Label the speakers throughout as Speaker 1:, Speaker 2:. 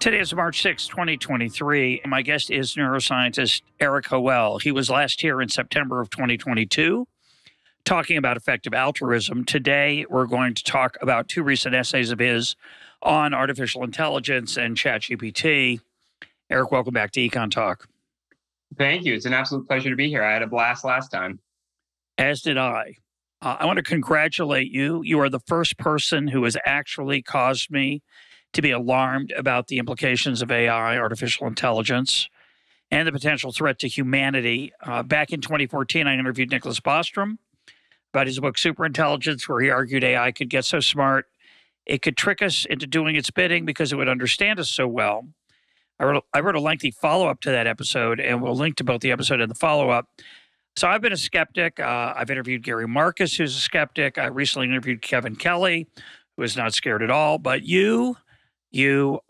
Speaker 1: Today is March 6, 2023. My guest is neuroscientist Erik Hoel. He was last here in September of 2022 talking about effective altruism. Today, we're going to talk about two recent essays of his on artificial intelligence and ChatGPT. Erik, welcome back to Econ Talk.
Speaker 2: Thank you. It's an absolute pleasure to be here. I had a blast last time.
Speaker 1: As did I. I want to congratulate you. You are the first person who has actually caused me to be alarmed about the implications of AI, artificial intelligence, and the potential threat to humanity. Back in 2014, I interviewed Nicholas Bostrom about his book Superintelligence, where he argued AI could get so smart it could trick us into doing its bidding because it would understand us so well. I wrote a lengthy follow-up to that episode, and we'll link to both the episode and the follow-up. So I've been a skeptic. I've interviewed Gary Marcus, who's a skeptic. I recently interviewed Kevin Kelly, who is not scared at all. But you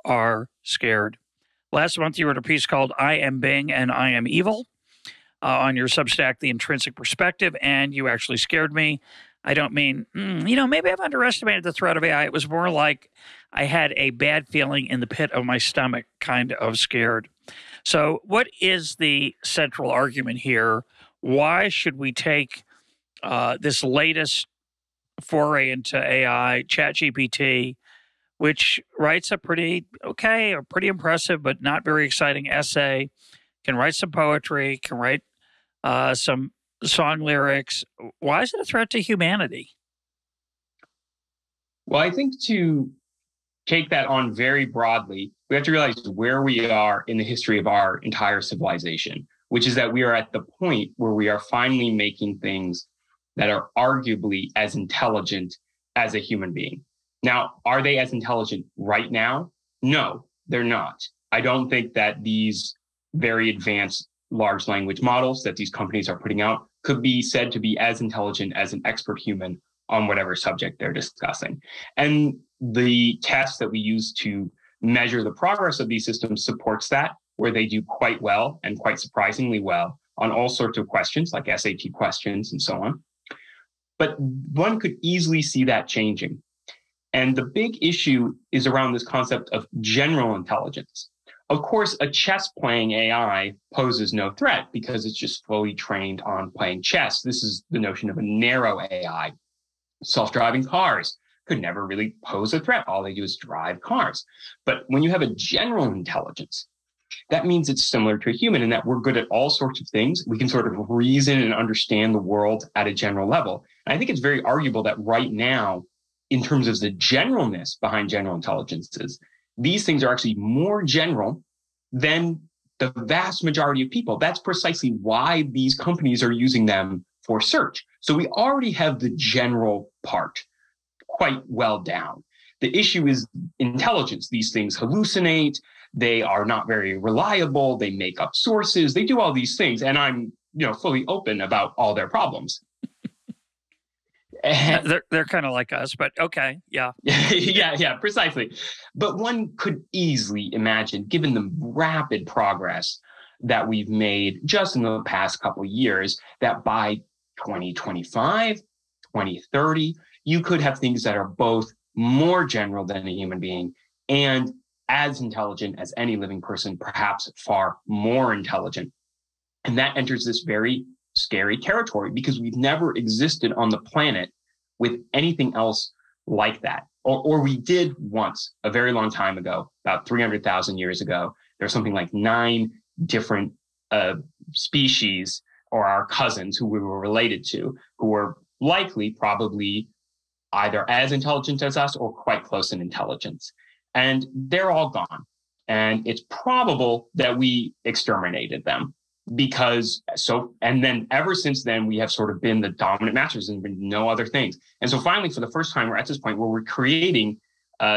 Speaker 1: are scared. Last month, you wrote a piece called I Am Bing and I Am Evil on your Substack, The Intrinsic Perspective, and you actually scared me. I don't mean, maybe I've underestimated the threat of AI. It was more like I had a bad feeling in the pit of my stomach, kind of scared. So what is the central argument here? Why should we take this latest foray into AI, ChatGPT, which writes a pretty impressive but not very exciting essay, can write some poetry, can write some song lyrics. Why is it a threat to humanity?
Speaker 2: Well, I think to take that on very broadly, we have to realize where we are in the history of our entire civilization, which is that we are at the point where we are finally making things that are arguably as intelligent as a human being. Now, are they as intelligent right now? No, they're not. I don't think that these very advanced large language models that these companies are putting out could be said to be as intelligent as an expert human on whatever subject they're discussing. And the test that we use to measure the progress of these systems supports that, where they do quite well and quite surprisingly well on all sorts of questions like SAT questions and so on. But one could easily see that changing. And the big issue is around this concept of general intelligence. Of course, a chess-playing AI poses no threat because it's just fully trained on playing chess. This is the notion of a narrow AI. Self-driving cars could never really pose a threat. All they do is drive cars. But when you have a general intelligence, that means it's similar to a human in that we're good at all sorts of things. We can sort of reason and understand the world at a general level. And I think it's very arguable that right now, in terms of the generalness behind general intelligences, these things are actually more general than the vast majority of people. That's precisely why these companies are using them for search. So we already have the general part quite well down. The issue is intelligence. These things hallucinate. They are not very reliable. They make up sources. They do all these things. And I'm, fully open about all their problems.
Speaker 1: They're kind of like us, but okay, yeah.
Speaker 2: yeah, precisely. But one could easily imagine, given the rapid progress that we've made just in the past couple of years, that by 2025, 2030, you could have things that are both more general than a human being and as intelligent as any living person, perhaps far more intelligent. And that enters this very scary territory because we've never existed on the planet with anything else like that. Or we did once, a very long time ago, about 300,000 years ago. There's something like 9 different species or our cousins who we were related to, who were likely probably either as intelligent as us or quite close in intelligence. And they're all gone. And it's probable that we exterminated them. And then ever since then, we have sort of been the dominant masters and been no other things. And so finally, for the first time, we're at this point where we're creating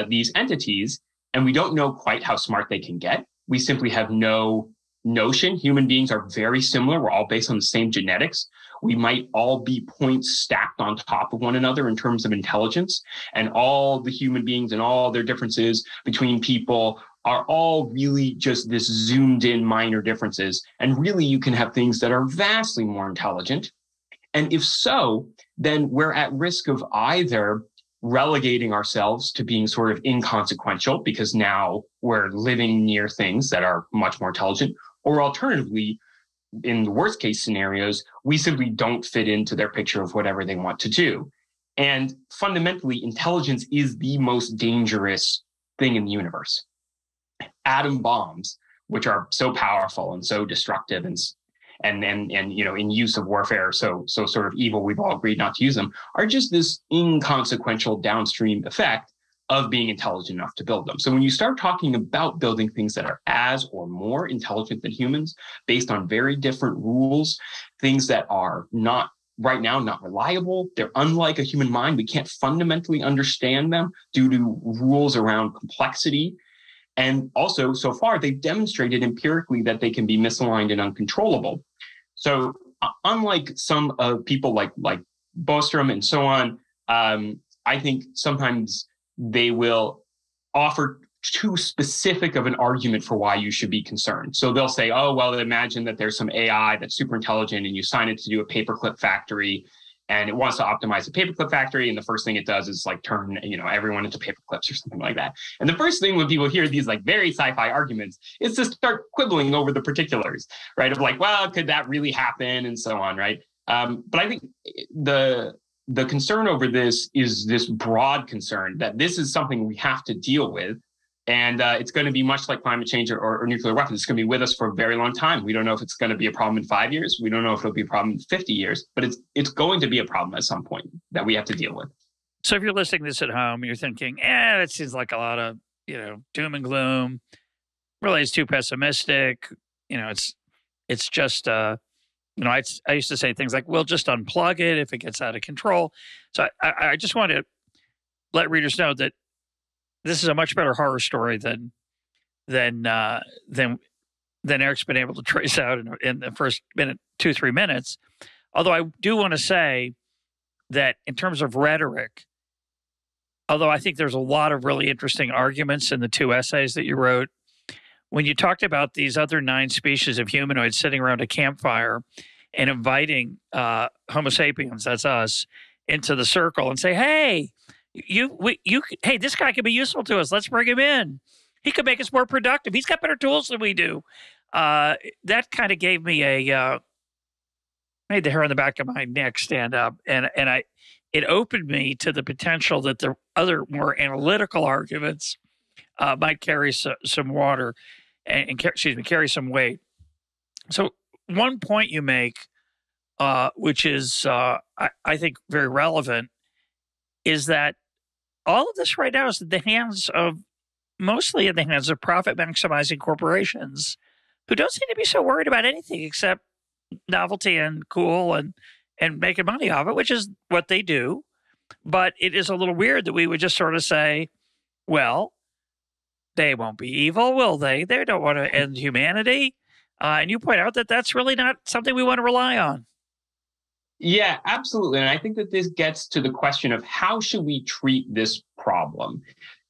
Speaker 2: these entities and we don't know quite how smart they can get. We simply have no notion. Human beings are very similar. We're all based on the same genetics. We might all be points stacked on top of one another in terms of intelligence, and all the human beings and all their differences between people are all really just this zoomed in minor differences. And really, you can have things that are vastly more intelligent. And if so, then we're at risk of either relegating ourselves to being sort of inconsequential because now we're living near things that are much more intelligent, or alternatively, in the worst case scenarios, we simply don't fit into their picture of whatever they want to do. And fundamentally, intelligence is the most dangerous thing in the universe. Atom bombs, which are so powerful and so destructive and in use of warfare, so sort of evil, we've all agreed not to use them, are just this inconsequential downstream effect of being intelligent enough to build them. So when you start talking about building things that are as or more intelligent than humans, based on very different rules, things that are not right now not reliable, they're unlike a human mind. We can't fundamentally understand them due to rules around complexity. And also, so far, they've demonstrated empirically that they can be misaligned and uncontrollable. So unlike some people like Bostrom and so on, I think sometimes they will offer too specific of an argument for why you should be concerned. So they'll say, oh, well, imagine that there's some AI that's super intelligent and you sign it to do a paperclip factory and it wants to optimize a paperclip factory. And the first thing it does is like turn, everyone into paperclips or something like that. And the first thing when people hear these like very sci-fi arguments is to start quibbling over the particulars, right? Of like, well, could that really happen? And so on, right? But I think the concern over this is this broad concern that this is something we have to deal with. And it's going to be much like climate change or nuclear weapons. It's going to be with us for a very long time. We don't know if it's going to be a problem in 5 years. We don't know if it'll be a problem in 50 years, but it's going to be a problem at some point that we have to deal with.
Speaker 1: So if you're listening to this at home and you're thinking, it seems like a lot of, doom and gloom, really it's too pessimistic. It's just, I used to say things like, we'll just unplug it if it gets out of control. So I just want to let readers know that this is a much better horror story than Eric's been able to trace out in the first 2-3 minutes. Although I do want to say that in terms of rhetoric, although I think there's a lot of really interesting arguments in the 2 essays that you wrote, when you talked about these other 9 species of humanoids sitting around a campfire and inviting Homo sapiens, that's us, into the circle and say, hey, hey, this guy could be useful to us. Let's bring him in. He could make us more productive. He's got better tools than we do. That kind of gave me made the hair on the back of my neck stand up. And it opened me to the potential that the other more analytical arguments might carry some water and carry some weight. So one point you make, which is, I think, very relevant, is that all of this right now is mostly in the hands of profit-maximizing corporations who don't seem to be so worried about anything except novelty and cool and making money off it, which is what they do. But it is a little weird that we would just sort of say, well, they won't be evil, will they? They don't want to end humanity. And you point out that that's really not something we want to rely on.
Speaker 2: Yeah, absolutely. And I think that this gets to the question of how should we treat this problem?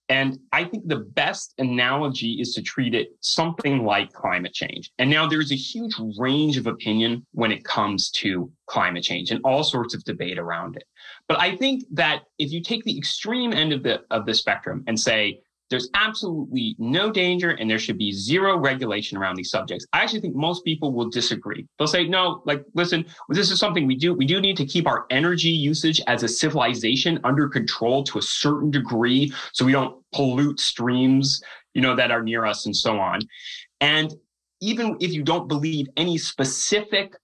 Speaker 2: And I think the best analogy is to treat it something like climate change. And now there's a huge range of opinion when it comes to climate change and all sorts of debate around it. But I think that if you take the extreme end of the spectrum and say, there's absolutely no danger and there should be zero regulation around these subjects, I actually think most people will disagree. They'll say, no, listen, this is something we do. We do need to keep our energy usage as a civilization under control to a certain degree so we don't pollute streams, that are near us and so on. And even if you don't believe any specific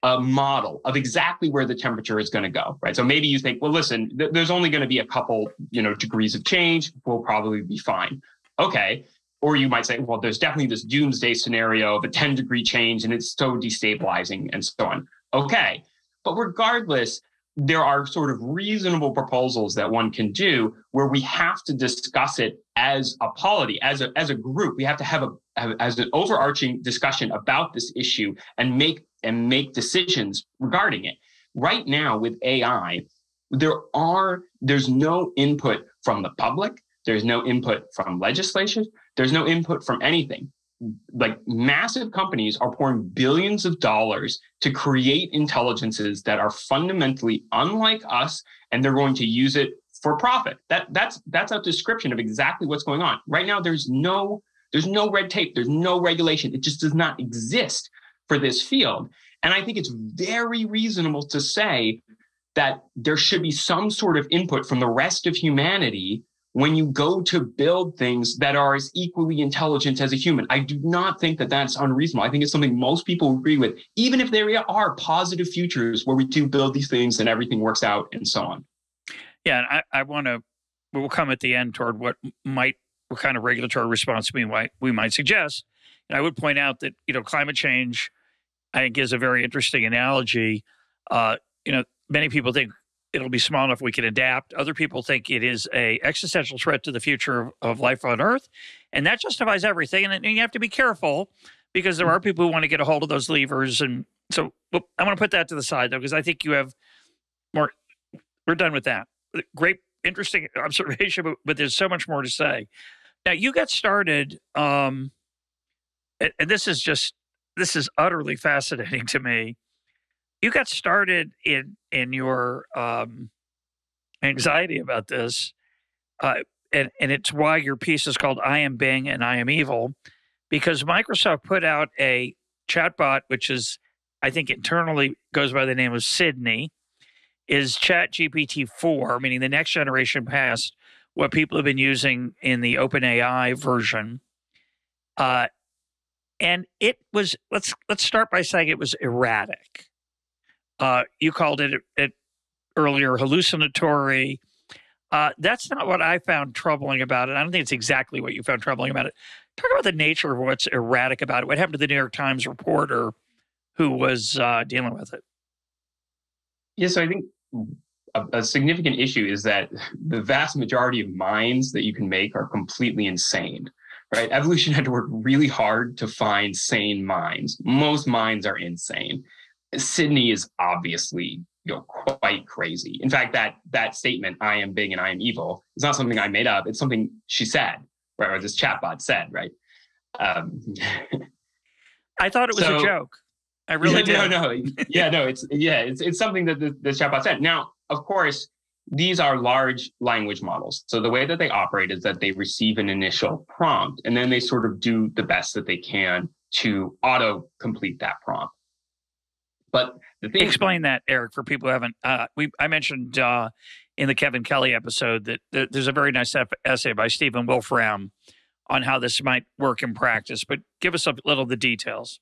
Speaker 2: model of exactly where the temperature is going to go, right? So maybe you think, well, listen, there's only going to be a couple, degrees of change. We'll probably be fine. Okay. Or you might say, well, there's definitely this doomsday scenario of a 10-degree change and it's so destabilizing and so on. Okay. But regardless, there are sort of reasonable proposals that one can do where we have to discuss it as a polity, as a group. We have to have as an overarching discussion about this issue and make decisions regarding it. Right now with AI, there's no input from the public. There's no input from legislation. There's no input from anything. Like massive companies are pouring billions of dollars to create intelligences that are fundamentally unlike us, and they're going to use it for profit. That's a description of exactly what's going on. Right now, there's no red tape, there's no regulation. It just does not exist for this field. And I think it's very reasonable to say that there should be some sort of input from the rest of humanity when you go to build things that are as equally intelligent as a human. I do not think that that's unreasonable. I think it's something most people agree with, even if there are positive futures where we do build these things and everything works out and so on.
Speaker 1: Yeah, and we'll come at the end toward what kind of regulatory response we might suggest. And I would point out that, climate change, I think, is a very interesting analogy. Many people think it'll be small enough we can adapt. Other people think it is a existential threat to the future of life on Earth, and that justifies everything. And you have to be careful because there are people who want to get a hold of those levers. And so I want to put that to the side, though, because I think you have more. We're done with that. Great, interesting observation, but there's so much more to say. Now, you got started, and this is utterly fascinating to me. You got started in your anxiety about this, and it's why your piece is called "I Am Bing and I Am Evil," because Microsoft put out a chatbot, which is, I think, internally goes by the name of Sydney, is ChatGPT 4, meaning the next generation past what people have been using in the OpenAI version. And it was, let's start by saying it was erratic. You called it earlier hallucinatory. That's not what I found troubling about it. I don't think it's exactly what you found troubling about it. Talk about the nature of what's erratic about it. What happened to the New York Times reporter who was dealing with it?
Speaker 2: Yeah, so I think a significant issue is that the vast majority of minds that you can make are completely insane, right? Evolution had to work really hard to find sane minds. Most minds are insane. Sydney is obviously, quite crazy. In fact, that statement, "I am big and I am evil," is not something I made up. It's something she said, right? Or this chatbot said, right?
Speaker 1: I thought it was a joke. I really did.
Speaker 2: It's something that the chatbot said. Now, of course, these are large language models. So the way that they operate is that they receive an initial prompt, and then they sort of do the best that they can to auto-complete that prompt. But the thing,
Speaker 1: explain that, Eric, for people who haven't. I mentioned in the Kevin Kelly episode that there's a very nice essay by Stephen Wolfram on how this might work in practice. But give us a little of the details.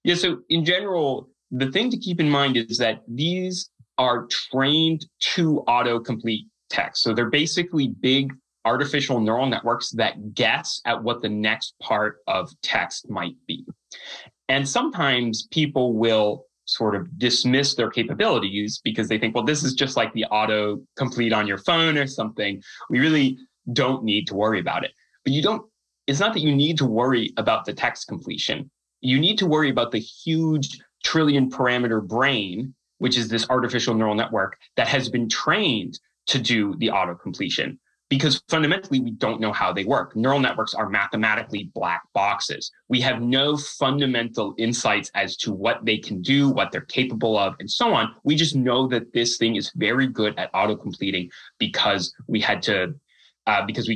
Speaker 2: Yeah, so in general, the thing to keep in mind is that these are trained to autocomplete text. So they're basically big artificial neural networks that guess at what the next part of text might be. And sometimes people will sort of dismiss their capabilities because they think, well, this is just like the autocomplete on your phone or something. We really don't need to worry about it. But it's not that you need to worry about the text completion. You need to worry about the huge trillion parameter brain, which is this artificial neural network that has been trained to do the autocompletion. Because fundamentally, we don't know how they work. Neural networks are mathematically black boxes. We have no fundamental insights as to what they can do, what they're capable of, and so on. We just know that this thing is very good at autocompleting because we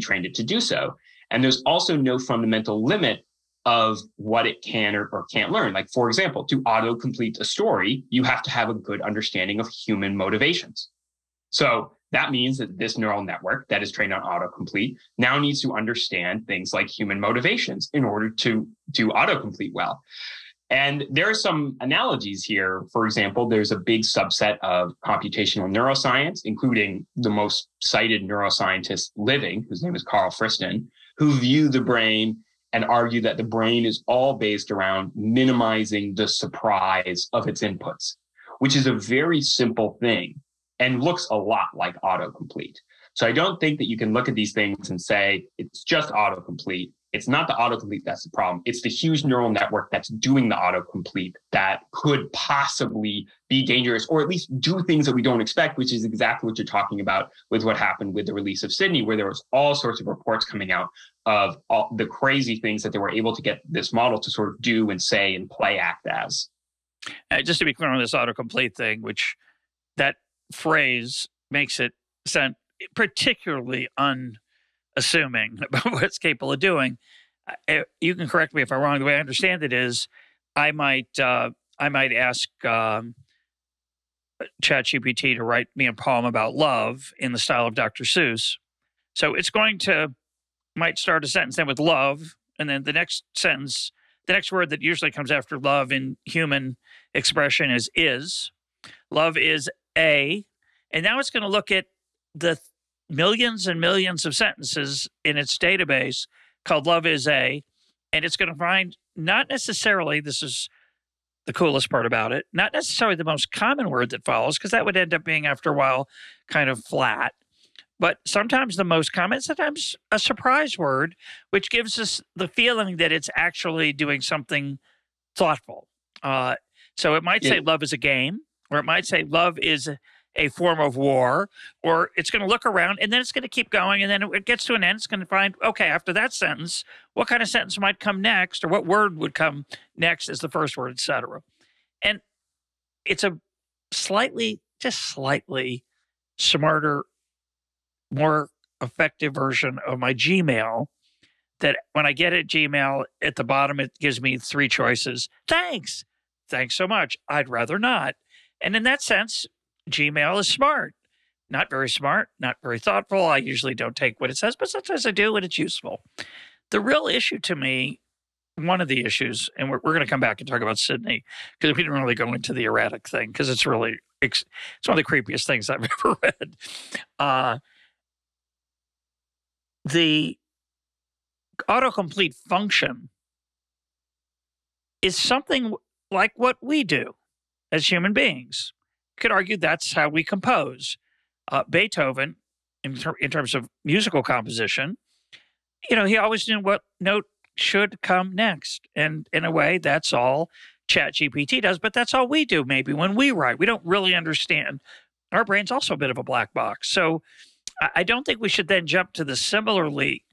Speaker 2: trained it to do so. And there's also no fundamental limit of what it can or can't learn. Like, for example, to autocomplete a story, you have to have a good understanding of human motivations. So that means that this neural network that is trained on autocomplete now needs to understand things like human motivations in order to do autocomplete well. And there are some analogies here. For example, there's a big subset of computational neuroscience, including the most cited neuroscientist living, whose name is Carl Friston, who view the brain and argue that the brain is all based around minimizing the surprise of its inputs, which is a very simple thing and looks a lot like autocomplete. So I don't think that you can look at these things and say, it's just autocomplete. It's not the autocomplete that's the problem. It's the huge neural network that's doing the autocomplete that could possibly be dangerous, or at least do things that we don't expect, which is exactly what you're talking about with what happened with the release of Sydney, where there was all sorts of reports coming out of all the crazy things that they were able to get this model to sort of do and say and play act as.
Speaker 1: Just to be clear on this autocomplete thing, which that phrase makes it particularly unassuming about what it's capable of doing. You can correct me if I'm wrong. The way I understand it is, I might ask ChatGPT to write me a poem about love in the style of Dr. Seuss. So it's might start a sentence then with love, and then the next sentence, the next word that usually comes after love in human expression is. Love is a. And now it's going to look at the millions and millions of sentences in its database called Love is a, and it's going to find not necessarily, this is the coolest part about it, not necessarily the most common word that follows, because that would end up being, after a while, kind of flat. But sometimes the most common, sometimes a surprise word, which gives us the feeling that it's actually doing something thoughtful. So it might say love is a game, or it might say love is a form of war, or it's going to look around and then it's going to keep going. And then it gets to an end. It's going to find, okay, after that sentence, what kind of sentence might come next, or what word would come next as the first word, et cetera. And it's a just slightly smarter, more effective version of my Gmail, that when I get at Gmail, at the bottom, it gives me 3 choices. Thanks so much. I'd rather not. And in that sense, Gmail is smart. Not very smart, not very thoughtful. I usually don't take what it says, but sometimes I do when it's useful. The real issue to me, one of the issues, and we're going to come back and talk about Sydney, because we didn't really go into the erratic thing, because it's one of the creepiest things I've ever read. The autocomplete function is something like what we do as human beings. You could argue that's how we compose. Beethoven, in terms of musical composition, he always knew what note should come next. And in a way, that's all ChatGPT does, but that's all we do maybe when we write. We don't really understand. Our brain's also a bit of a black box. So I don't think we should then jump to the similarly,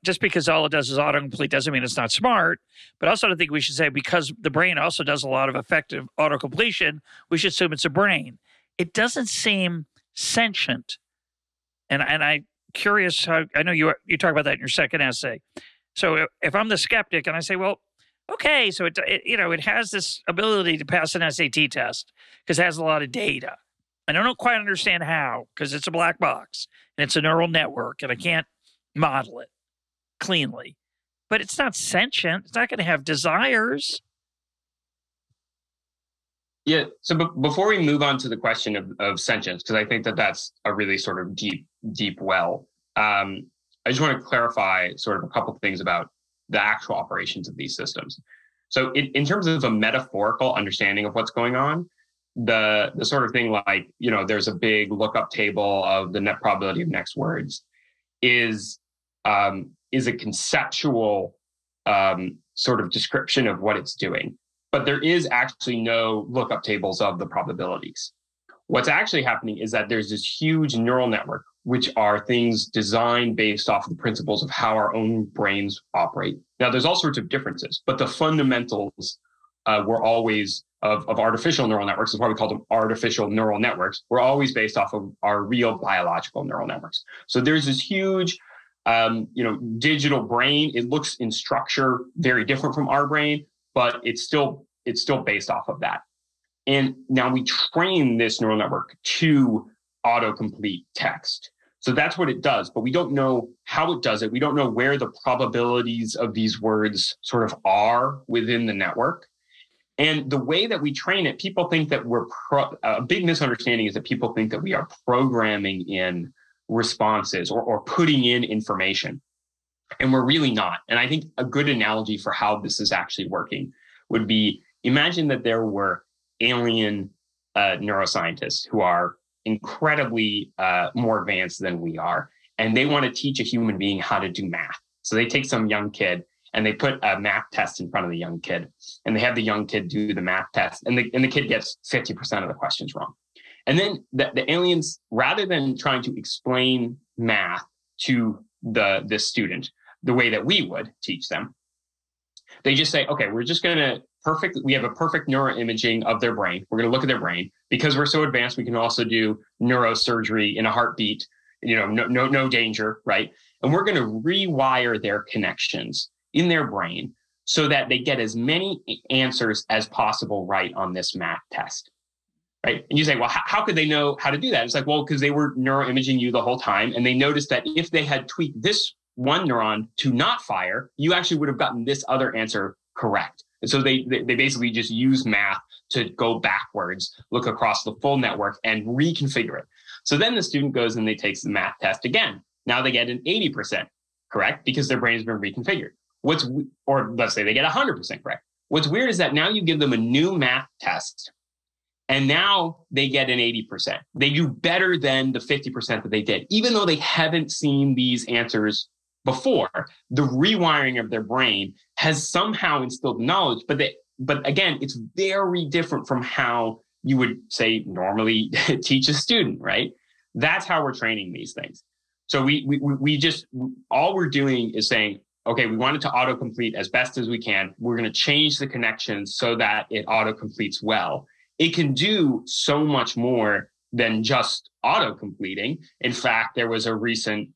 Speaker 1: just because all it does is autocomplete doesn't mean it's not smart. But also, I think we should say, because the brain also does a lot of effective autocompletion, we should assume it's a brain. It doesn't seem sentient. And I'm curious how, I know you talk about that in your second essay. So if I'm the skeptic and I say, well, okay, so it has this ability to pass an SAT test because it has a lot of data. And I don't quite understand how, because it's a black box and it's a neural network and I can't model it cleanly. But it's not sentient. It's not going to have desires.
Speaker 2: Yeah. So before we move on to the question of sentience, because I think that's a really sort of deep well, I just want to clarify sort of a couple of things about the actual operations of these systems. So in terms of a metaphorical understanding of what's going on, the sort of thing like, there's a big lookup table of the net probability of next words is a conceptual sort of description of what it's doing. But there is actually no lookup tables of the probabilities. What's actually happening is that there's this huge neural network, which are things designed based off of the principles of how our own brains operate. Now, there's all sorts of differences, but the fundamentals were always of artificial neural networks, is why we call them artificial neural networks, were always based off of our real biological neural networks. So there's this huge digital brain. It looks in structure very different from our brain, but it's still based off of that. And now we train this neural network to autocomplete text. So that's what it does, but we don't know how it does it. We don't know where the probabilities of these words sort of are within the network. And the way that we train it, people think that a big misunderstanding is that people think that we are programming in responses or putting in information. And we're really not. And I think a good analogy for how this is actually working would be, imagine that there were alien neuroscientists who are incredibly more advanced than we are, and they want to teach a human being how to do math. So they take some young kid and they put a math test in front of the young kid, and they have the young kid do the math test, and the kid gets 50% of the questions wrong. And then the aliens, rather than trying to explain math to the student the way that we would teach them, they just say, okay, we're just going to we have a perfect neuroimaging of their brain. We're going to look at their brain. because we're so advanced, we can also do neurosurgery in a heartbeat, no danger, right? And we're going to rewire their connections in their brain so that they get as many answers as possible right on this math test. Right. And you say, well, how could they know how to do that? It's like, well, because they were neuroimaging you the whole time. And they noticed that if they had tweaked this one neuron to not fire, you actually would have gotten this other answer correct. And so they basically just use math to go backwards, look across the full network and reconfigure it. So then the student goes and they takes the math test again. Now they get an 80% correct because their brain has been reconfigured. Or let's say they get 100% correct. What's weird is that now you give them a new math test and now they get an 80%. They do better than the 50% that they did, even though they haven't seen these answers before. The rewiring of their brain has somehow instilled knowledge, but again, it's very different from how you would say normally teach a student, right? That's how we're training these things. So we just, all we're doing is saying, okay, we want it to autocomplete as best as we can. We're going to change the connections so that it autocompletes well. It can do so much more than just auto-completing. In fact, there was a recent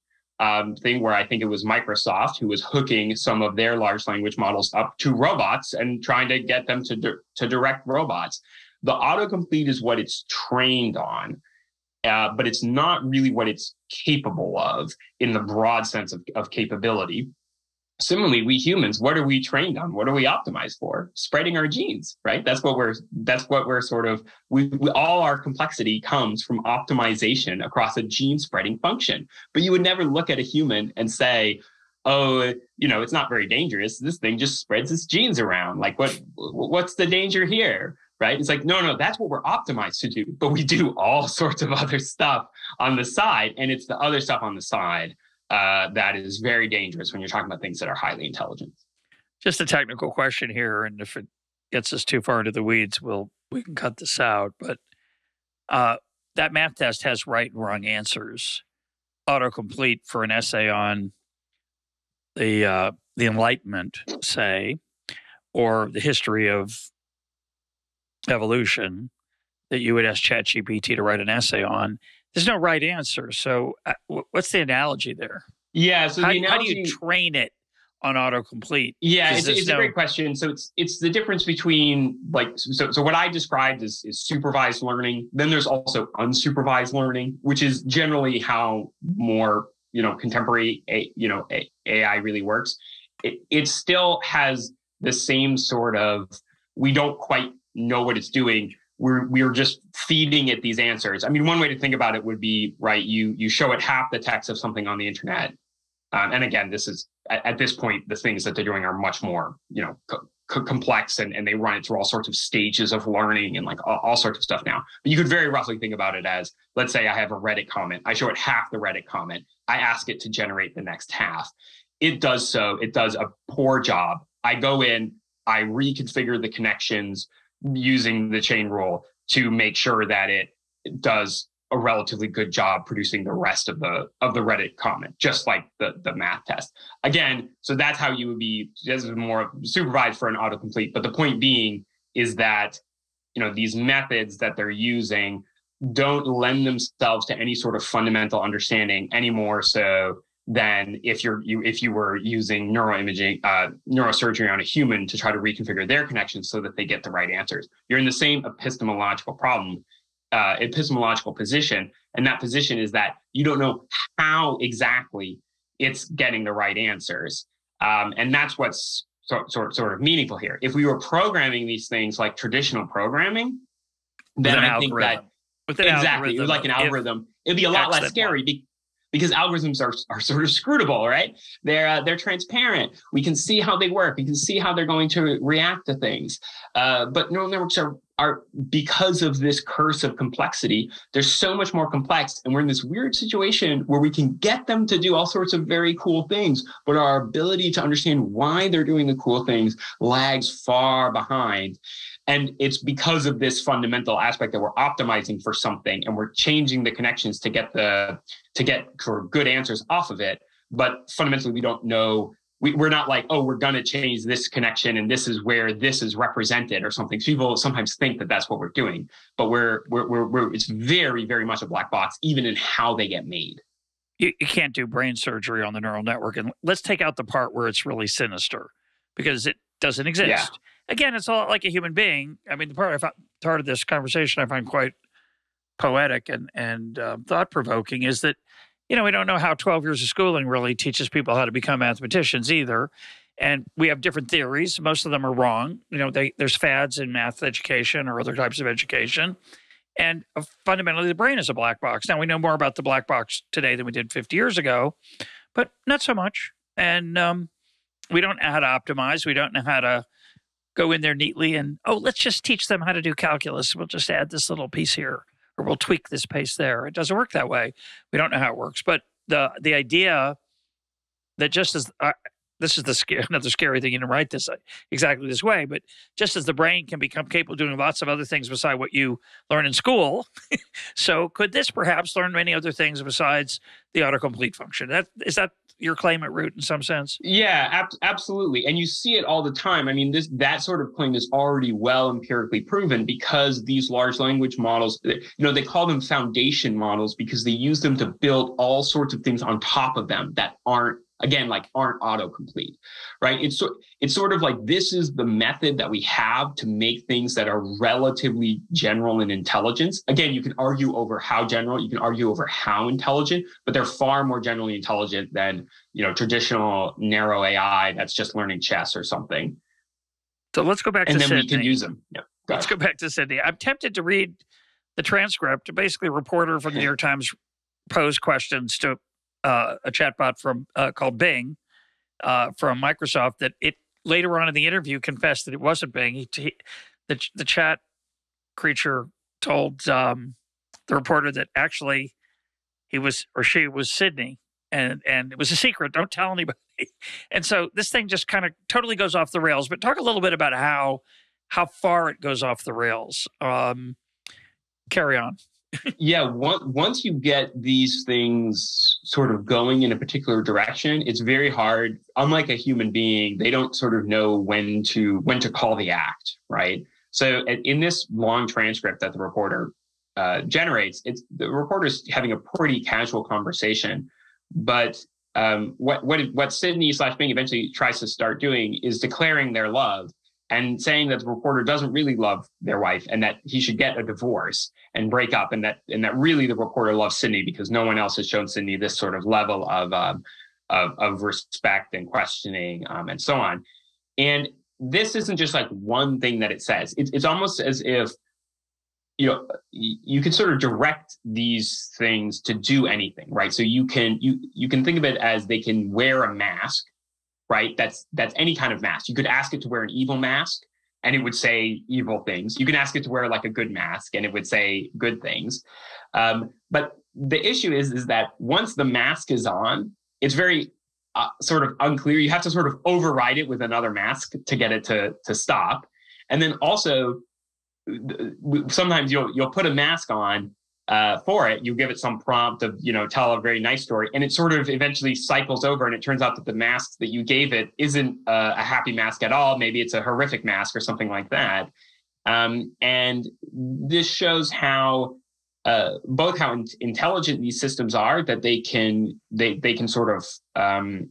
Speaker 2: thing where I think it was Microsoft who was hooking some of their large language models up to robots and trying to get them to direct robots. The autocomplete is what it's trained on, but it's not really what it's capable of in the broad sense of capability. Similarly, we humans, what are we trained on? What are we optimized for? Spreading our genes, right? That's what we're sort of, all our complexity comes from optimization across a gene spreading function. But you would never look at a human and say, oh, it's not very dangerous. This thing just spreads its genes around. Like what's the danger here? Right? It's like, no, that's what we're optimized to do. But we do all sorts of other stuff on the side. And it's the other stuff on the side that is very dangerous when you're talking about things that are highly intelligent.
Speaker 1: Just a technical question here, and if it gets us too far into the weeds, we can cut this out. But that math test has right and wrong answers. Autocomplete for an essay on the Enlightenment, say, or the history of evolution that you would ask ChatGPT to write an essay on. There's no right answer. So what's the analogy there?
Speaker 2: Yeah. So
Speaker 1: how do you train it on autocomplete?
Speaker 2: Yeah, it's a great question. So it's the difference between so what I described is supervised learning. Then there's also unsupervised learning, which is generally how more, contemporary, AI really works. It still has the same sort of, we don't quite know what it's doing. We're just feeding it these answers. I mean, one way to think about it would be, right, you show it half the text of something on the internet. And again, this is, at this point, the things that they're doing are much more, complex and they run it through all sorts of stages of learning and all sorts of stuff now. But you could very roughly think about it as, let's say I have a Reddit comment. I show it half the Reddit comment. I ask it to generate the next half. It does so. It does a poor job. I go in, I reconfigure the connections using the chain rule to make sure that it does a relatively good job producing the rest of the Reddit comment, just like the math test. Again, so that's how you would be, this is more supervised for an autocomplete. But the point being is that, these methods that they're using don't lend themselves to any sort of fundamental understanding any more so than if you were using neuroimaging, neurosurgery on a human to try to reconfigure their connections so that they get the right answers. You're in the same epistemological position, and that position is that you don't know how exactly it's getting the right answers, and that's what's sort of meaningful here. If we were programming these things like traditional programming, then I think that exactly, it was like an algorithm. It'd be a lot less scary because algorithms are sort of scrutable, right? They're transparent. We can see how they work. We can see how they're going to react to things. But neural networks are because of this curse of complexity, they're so much more complex. And we're in this weird situation where we can get them to do all sorts of very cool things, but our ability to understand why they're doing the cool things lags far behind. And it's because of this fundamental aspect that we're optimizing for something and we're changing the connections to get for good answers off of it. But fundamentally, we don't know we're not like, oh, we're going to change this connection and this is where this is represented or something. People sometimes think that that's what we're doing, but it's very, very much a black box, even in how they get made.
Speaker 1: You can't do brain surgery on the neural network. And let's take out the part where it's really sinister, because it doesn't exist.
Speaker 2: Yeah.
Speaker 1: Again, it's all like a human being. I mean, the part of this conversation I find quite poetic and thought-provoking is that, we don't know how 12 years of schooling really teaches people how to become mathematicians either. And we have different theories. Most of them are wrong. There's fads in math education or other types of education. And fundamentally, the brain is a black box. Now, we know more about the black box today than we did 50 years ago, but not so much. And we don't know how to optimize. We don't know how to go in there neatly and, let's just teach them how to do calculus. We'll just add this little piece here, or we'll tweak this piece there. It doesn't work that way. We don't know how it works. But the idea that just as this is another scary thing. You didn't write this exactly this way, but just as the brain can become capable of doing lots of other things beside what you learn in school, so could this perhaps learn many other things besides the autocomplete function? Is that your claim at root in some sense?
Speaker 2: Yeah, absolutely. And you see it all the time. I mean, that sort of claim is already well empirically proven, because these large language models, they call them foundation models because they use them to build all sorts of things on top of them that aren't autocomplete, right? It's sort of like, this is the method that we have to make things that are relatively general in intelligence. Again, you can argue over how general, you can argue over how intelligent, but they're far more generally intelligent than, traditional narrow AI that's just learning chess or something.
Speaker 1: So let's go back to Sydney.
Speaker 2: And then we can use them. Yeah,
Speaker 1: let's go back to Sydney. I'm tempted to read the transcript. Basically, a reporter from the New York Times posed questions to a chatbot from called Bing from Microsoft, that it later on in the interview confessed that it wasn't Bing. The chat creature told the reporter that actually he was, or she was, Sydney, and it was a secret. Don't tell anybody. And so this thing just kind of totally goes off the rails. But talk a little bit about how far it goes off the rails. Carry on.
Speaker 2: Yeah, once you get these things sort of going in a particular direction, it's very hard. Unlike a human being, they don't sort of know when to call the act, right? So in this long transcript that the reporter generates, the reporter's having a pretty casual conversation, but what Sydney/Bing eventually tries to start doing is declaring their love and saying that the reporter doesn't really love their wife and that he should get a divorce and break up, and that really the reporter loves Sydney because no one else has shown Sydney this sort of level of respect and questioning and so on. And this isn't just like one thing that it says. It's almost as if you can sort of direct these things to do anything, right? So you can think of it as they can wear a mask. Right? That's any kind of mask. You could ask it to wear an evil mask and it would say evil things. You can ask it to wear like a good mask and it would say good things. But the issue is that once the mask is on, it's very sort of unclear. You have to sort of override it with another mask to get it to stop. And then also, sometimes you'll put a mask on for it. You give it some prompt of, tell a very nice story, and it sort of eventually cycles over, and it turns out that the mask that you gave it isn't a happy mask at all. Maybe it's a horrific mask or something like that. And this shows how both how intelligent these systems are, that they can sort of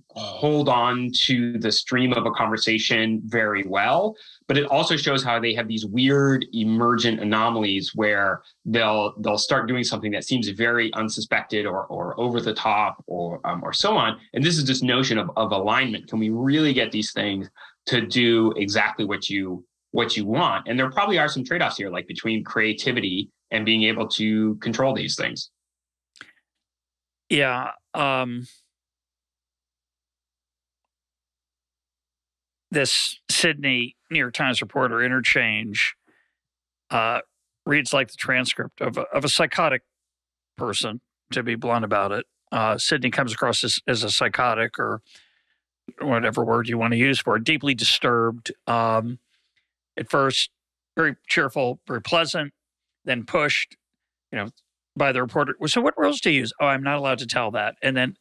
Speaker 2: hold on to the stream of a conversation very well, but it also shows how they have these weird emergent anomalies where they'll start doing something that seems very unsuspected or over the top or so on. And this is this notion of alignment. Can we really get these things to do exactly what you want? And there probably are some trade-offs here, like between creativity and being able to control these things.
Speaker 1: Yeah. This Sydney New York Times reporter interchange reads like the transcript of a psychotic person, to be blunt about it. Sydney comes across as a psychotic, or whatever word you want to use for it, deeply disturbed. At first, very cheerful, very pleasant, then pushed, by the reporter. So what rules do you use? Oh, I'm not allowed to tell that. And then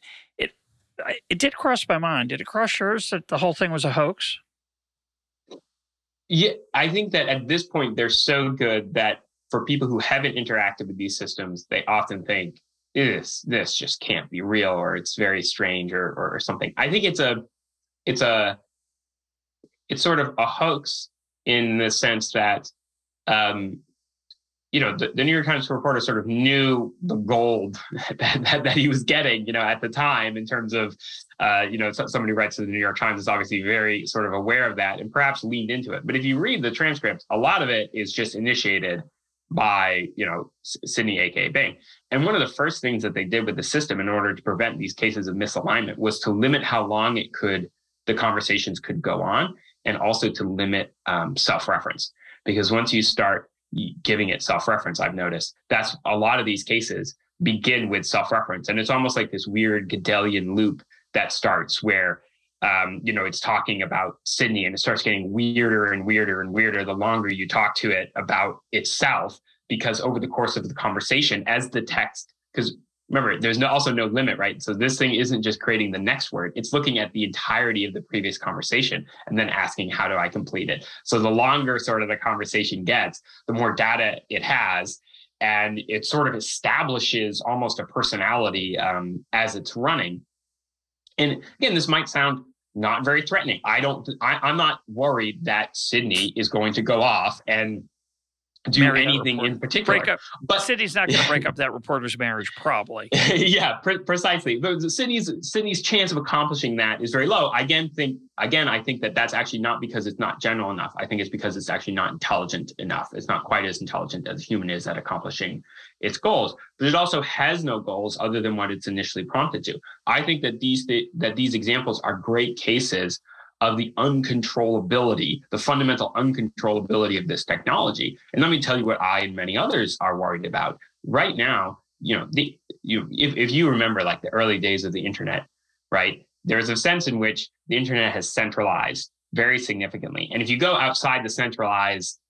Speaker 1: it did cross my mind. Did it cross yours that the whole thing was a hoax?
Speaker 2: Yeah, I think that at this point, they're so good that for people who haven't interacted with these systems, they often think this just can't be real, or it's very strange, or something. I think it's sort of a hoax in the sense that the New York Times reporter sort of knew the gold that he was getting, at the time, in terms of, somebody who writes to the New York Times is obviously very sort of aware of that and perhaps leaned into it. But if you read the transcript, a lot of it is just initiated by, Sidney, aka Bing. And one of the first things that they did with the system in order to prevent these cases of misalignment was to limit how long the conversations could go on, and also to limit self-reference. Because once you start giving it self-reference, I've noticed that's a lot of these cases begin with self-reference. And it's almost like this weird Gödelian loop that starts where, it's talking about Sidney, and it starts getting weirder and weirder and weirder the longer you talk to it about itself, because over the course of the conversation, as the text, because remember, there's also no limit, right? So this thing isn't just creating the next word. It's looking at the entirety of the previous conversation and then asking, how do I complete it? So the longer sort of the conversation gets, the more data it has, and it sort of establishes almost a personality as it's running. And again, this might sound not very threatening. I'm not worried that Sidney is going to go off and do anything in particular.
Speaker 1: But Sidney's not going to break up that reporter's marriage, probably.
Speaker 2: Yeah, precisely. But Sidney's chance of accomplishing that is very low. I think that that's actually not because it's not general enough. I think it's because it's actually not intelligent enough. It's not quite as intelligent as a human is at accomplishing its goals. But it also has no goals other than what it's initially prompted to. I think that these examples are great cases of the uncontrollability, the fundamental uncontrollability of this technology. And let me tell you what I and many others are worried about. Right now, if you remember like the early days of the internet, right, there's a sense in which the internet has centralized very significantly. And if you go outside the centralized,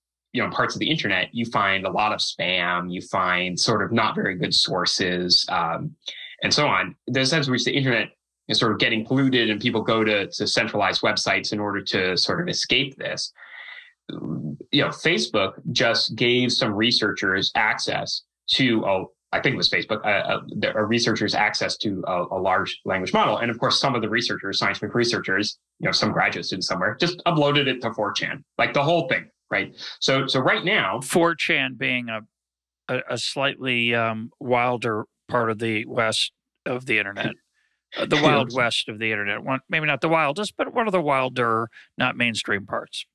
Speaker 2: parts of the internet, you find a lot of spam, you find sort of not very good sources, and so on. There's a sense in which the internet is sort of getting polluted, and people go to centralized websites in order to sort of escape this. Facebook just gave some researchers access to, I think it was Facebook, researchers access to a large language model. And of course, some of the researchers, scientific researchers, some graduate students somewhere, just uploaded it to 4chan, like the whole thing, right? So right now,
Speaker 1: 4chan being a slightly wilder part of the west of the internet. The wild west of the internet. Maybe not the wildest, but one of the wilder, not mainstream parts.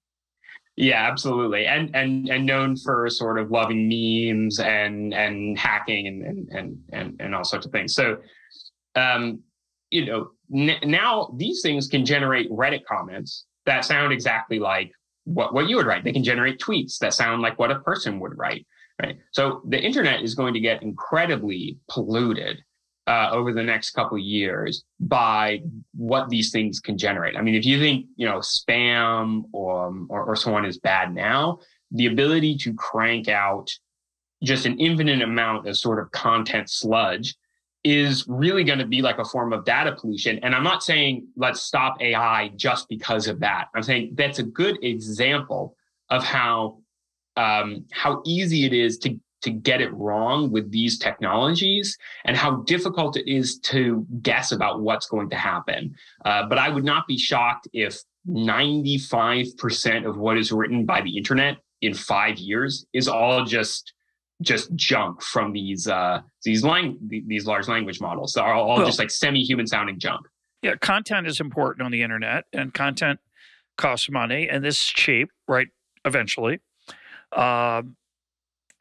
Speaker 2: Yeah, absolutely. And known for sort of loving memes and hacking and all sorts of things. So, now these things can generate Reddit comments that sound exactly like what you would write. They can generate tweets that sound like what a person would write, right? So the internet is going to get incredibly polluted over the next couple of years by what these things can generate. I mean, if you think, spam or so on is bad now, the ability to crank out just an infinite amount of sort of content sludge is really going to be like a form of data pollution. And I'm not saying let's stop AI just because of that. I'm saying that's a good example of how easy it is to get it wrong with these technologies, and how difficult it is to guess about what's going to happen. But I would not be shocked if 95% of what is written by the internet in 5 years is all just junk from these large language models. So are all just like semi-human sounding junk.
Speaker 1: Yeah, content is important on the internet, and content costs money, and this is cheap, right? Eventually.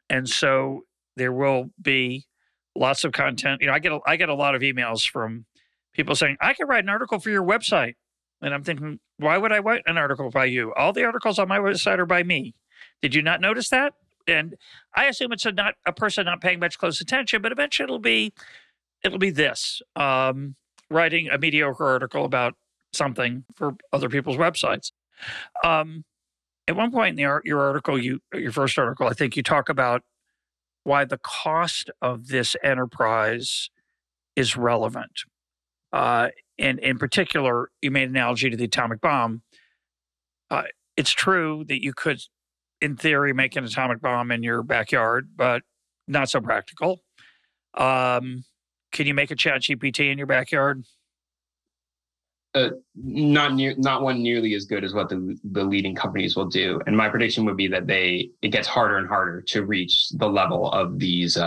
Speaker 1: And so there will be lots of content. I get a lot of emails from people saying, I can write an article for your website. And I'm thinking, why would I write an article by you? All the articles on my website are by me. Did you not notice that? And I assume it's not a person not paying much close attention, but eventually it'll be this, writing a mediocre article about something for other people's websites. At one point in your article, your first article, I think you talk about why the cost of this enterprise is relevant. And in particular, you made an analogy to the atomic bomb. It's true that you could, in theory, make an atomic bomb in your backyard, but not so practical. Can you make a ChatGPT in your backyard?
Speaker 2: Not one nearly as good as what the leading companies will do. And my prediction would be that it gets harder and harder to reach the level of these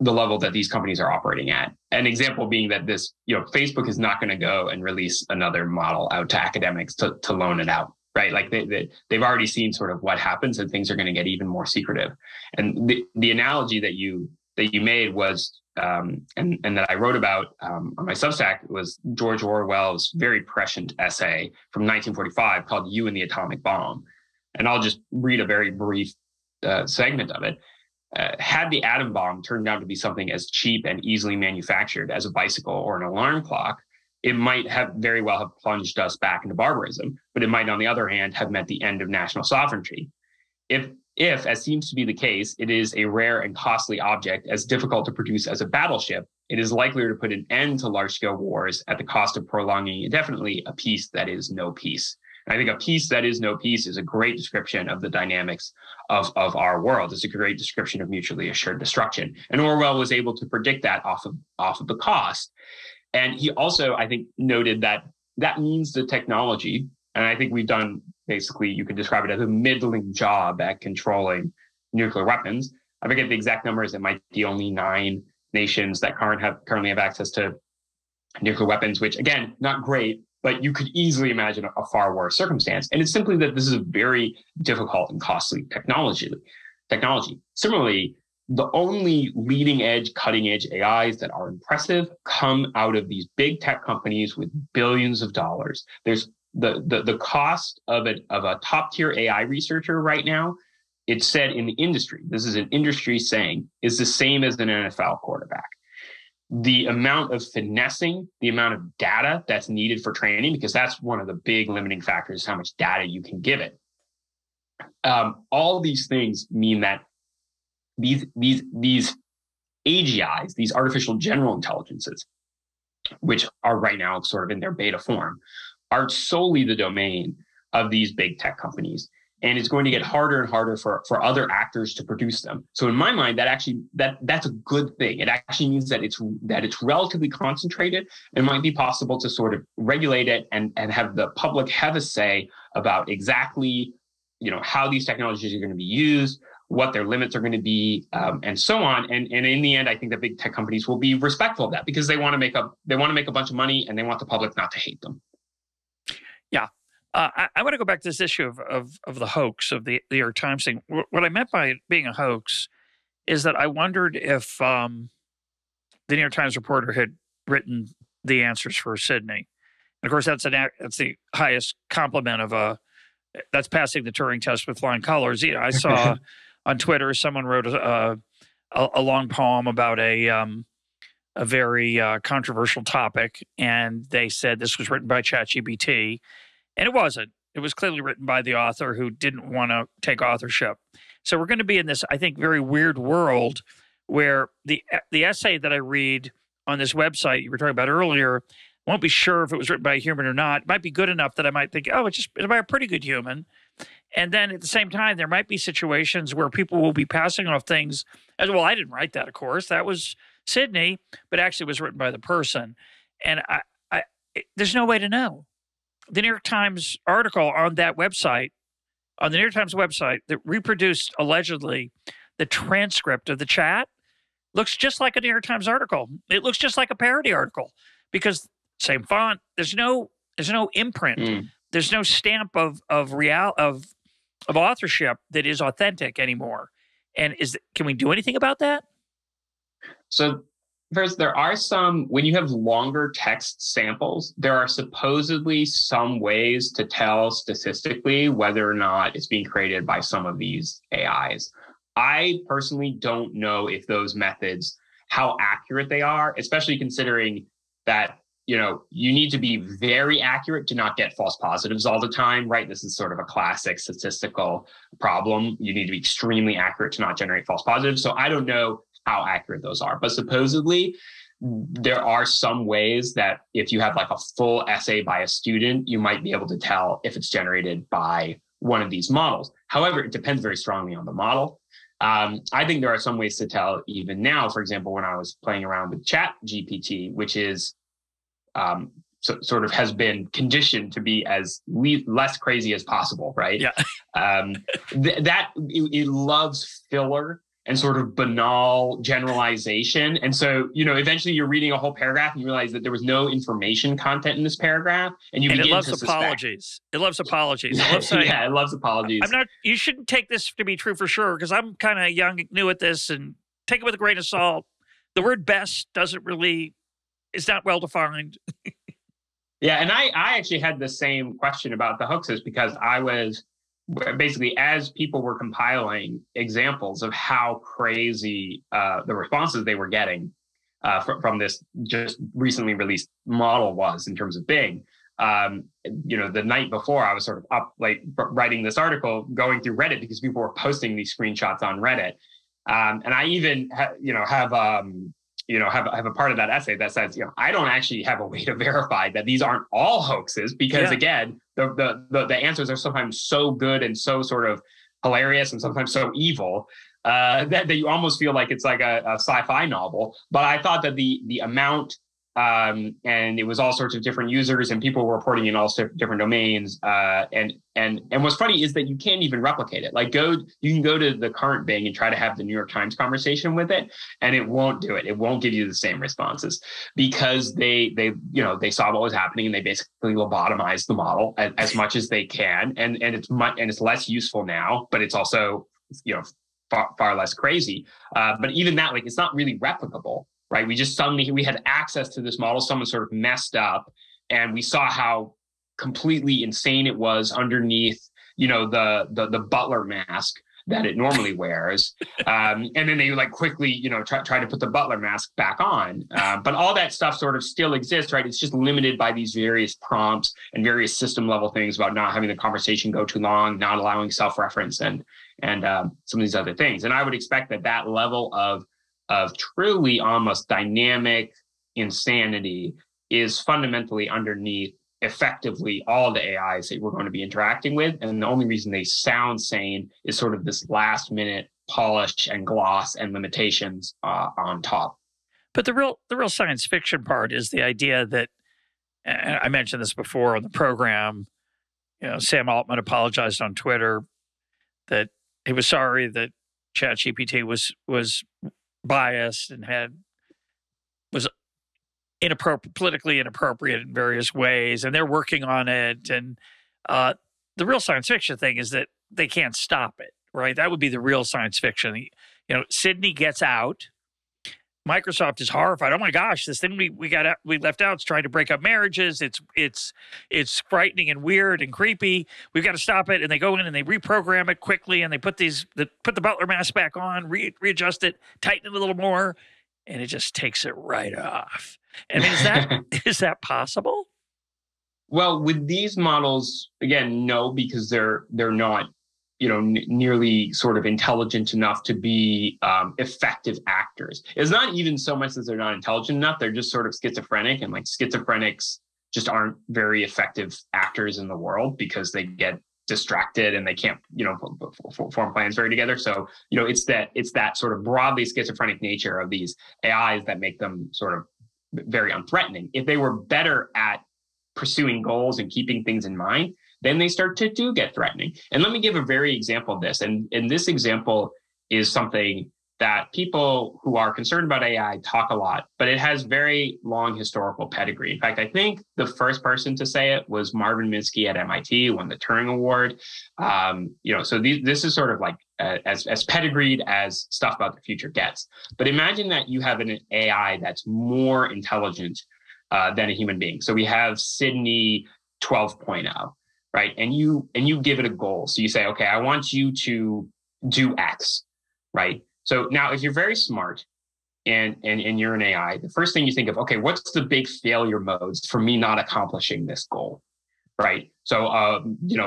Speaker 2: the level that these companies are operating at. An example being that Facebook is not going to go and release another model out to academics to loan it out, right? Like they've already seen sort of what happens, and things are going to get even more secretive. And the analogy that you made was, and that I wrote about on my Substack, was George Orwell's very prescient essay from 1945 called "You and the Atomic Bomb." And I'll just read a very brief segment of it. Had the atom bomb turned out to be something as cheap and easily manufactured as a bicycle or an alarm clock, it might have very well have plunged us back into barbarism, but it might, on the other hand, have meant the end of national sovereignty. If, as seems to be the case, it is a rare and costly object as difficult to produce as a battleship, it is likelier to put an end to large-scale wars at the cost of prolonging indefinitely a peace that is no peace. I think a peace that is no peace is a great description of the dynamics of our world. It's a great description of mutually assured destruction. And Orwell was able to predict that off of the cost. And he also, I think, noted that means the technology, and I think we've done, basically, you could describe it as a middling job at controlling nuclear weapons. I forget the exact numbers. It might be only 9 nations that currently have access to nuclear weapons, which, again, not great, but you could easily imagine a far worse circumstance. And it's simply that this is a very difficult and costly technology. Similarly, the only leading edge, cutting edge AIs that are impressive come out of these big tech companies with billions of dollars. There's the cost of a top tier AI researcher right now, it's said in the industry, this is an industry saying, is the same as an NFL quarterback. The amount of finessing, the amount of data that's needed for training, because that's one of the big limiting factors, how much data you can give it. All these things mean that these AGIs, these artificial general intelligences, which are right now sort of in their beta form, are solely the domain of these big tech companies. And it's going to get harder and harder for other actors to produce them. So in my mind, that's a good thing. It actually means that it's relatively concentrated. It might be possible to sort of regulate it and have the public have a say about exactly, how these technologies are going to be used, what their limits are going to be, and so on. And in the end, I think the big tech companies will be respectful of that because they want to make a bunch of money and they want the public not to hate them.
Speaker 1: Yeah. I want to go back to this issue of the hoax of the New York Times thing. What I meant by it being a hoax is that I wondered if the New York Times reporter had written the answers for Sydney. And of course, that's the highest compliment that's passing the Turing test with flying colors. I saw on Twitter someone wrote a long poem about a very controversial topic, and they said this was written by ChatGPT. And it wasn't. It was clearly written by the author who didn't want to take authorship. So we're going to be in this, I think, very weird world where the essay that I read on this website you were talking about earlier, I won't be sure if it was written by a human or not. It might be good enough that I might think, it's by a pretty good human. And then at the same time, there might be situations where people will be passing off things as, well, I didn't write that, of course. That was Sydney, but actually it was written by the person. And there's no way to know. The New York Times article on that website, on the New York Times website that reproduced allegedly the transcript of the chat, looks just like a New York Times article. It looks just like a parody article because same font. There's no imprint. There's no stamp of authorship that is authentic anymore. And can we do anything about that?
Speaker 2: So first, there are when you have longer text samples, there are supposedly some ways to tell statistically whether or not it's being created by some of these AIs. I personally don't know if those methods, how accurate they are, especially considering that, you need to be very accurate to not get false positives all the time, right? This is sort of a classic statistical problem. You need to be extremely accurate to not generate false positives. So I don't know how accurate those are. But supposedly, there are some ways that if you have like a full essay by a student, you might be able to tell if it's generated by one of these models. However, it depends very strongly on the model. I think there are some ways to tell even now. For example, when I was playing around with ChatGPT, which is sort of has been conditioned to be as less crazy as possible, right?
Speaker 1: Yeah.
Speaker 2: It loves filler and sort of banal generalization. And so, eventually you're reading a whole paragraph and you realize that there was no information content in this paragraph. And you begin
Speaker 1: it loves
Speaker 2: to
Speaker 1: apologies. It loves apologies. It loves saying,
Speaker 2: yeah, it loves apologies.
Speaker 1: You shouldn't take this to be true for sure, because I'm kind of young, new at this, and take it with a grain of salt. The word best it's not well defined.
Speaker 2: Yeah, and I actually had the same question about the hoaxes, because I was basically, as people were compiling examples of how crazy the responses they were getting from this just recently released model was in terms of Bing. The night before, I was sort of up like writing this article, going through Reddit, because people were posting these screenshots on Reddit, and I even have a part of that essay that says, I don't actually have a way to verify that these aren't all hoaxes, because again, the answers are sometimes so good and so sort of hilarious and sometimes so evil that you almost feel like it's like a sci-fi novel. But I thought that the amount, and it was all sorts of different users and people were reporting in all different domains. And what's funny is that you can't even replicate it. Like you can go to the current Bing and try to have the New York Times conversation with it, and it won't do it. It won't give you the same responses, because they saw what was happening and they basically lobotomized the model as much as they can. And it's less useful now, but it's also, far less crazy. But even that, like, it's not really replicable. Right. We had access to this model. Someone sort of messed up, and we saw how completely insane it was underneath, the butler mask that it normally wears. And then they like quickly, try to put the butler mask back on. But all that stuff sort of still exists, right? It's just limited by these various prompts and various system level things about not having the conversation go too long, not allowing self-reference and some of these other things. And I would expect that level of truly almost dynamic insanity is fundamentally underneath effectively all the AIs that we're going to be interacting with. And the only reason they sound sane is sort of this last minute polish and gloss and limitations on top.
Speaker 1: But the real science fiction part is the idea that, and I mentioned this before on the program, Sam Altman apologized on Twitter that he was sorry that ChatGPT was biased and was politically inappropriate in various ways, and they're working on it. And the real science fiction thing is that they can't stop it, right? That would be the real science fiction. Sydney gets out. Microsoft is horrified. Oh my gosh, this thing we left out is trying to break up marriages. It's frightening and weird and creepy. We've got to stop it. And they go in and they reprogram it quickly, and they put the butler mask back on, readjust it, tighten it a little more, and it just takes it right off. I mean, is that possible?
Speaker 2: Well, with these models, again, no, because they're not nearly sort of intelligent enough to be effective actors. It's not even so much that they're not intelligent enough. They're just sort of schizophrenic, and like schizophrenics just aren't very effective actors in the world because they get distracted and they can't, form plans very together. So, it's that sort of broadly schizophrenic nature of these AIs that make them sort of very unthreatening. If they were better at pursuing goals and keeping things in mind, then they start to get threatening. And let me give a very example of this. And this example is something that people who are concerned about AI talk a lot, but it has very long historical pedigree. In fact, I think the first person to say it was Marvin Minsky at MIT, who won the Turing Award. So this is sort of like as pedigreed as stuff about the future gets. But imagine that you have an AI that's more intelligent than a human being. So we have Sydney 12.0. Right. And you give it a goal. So you say, okay, I want you to do X. Right. So now if you're very smart and you're an AI, the first thing you think of, okay, what's the big failure modes for me not accomplishing this goal? Right. So,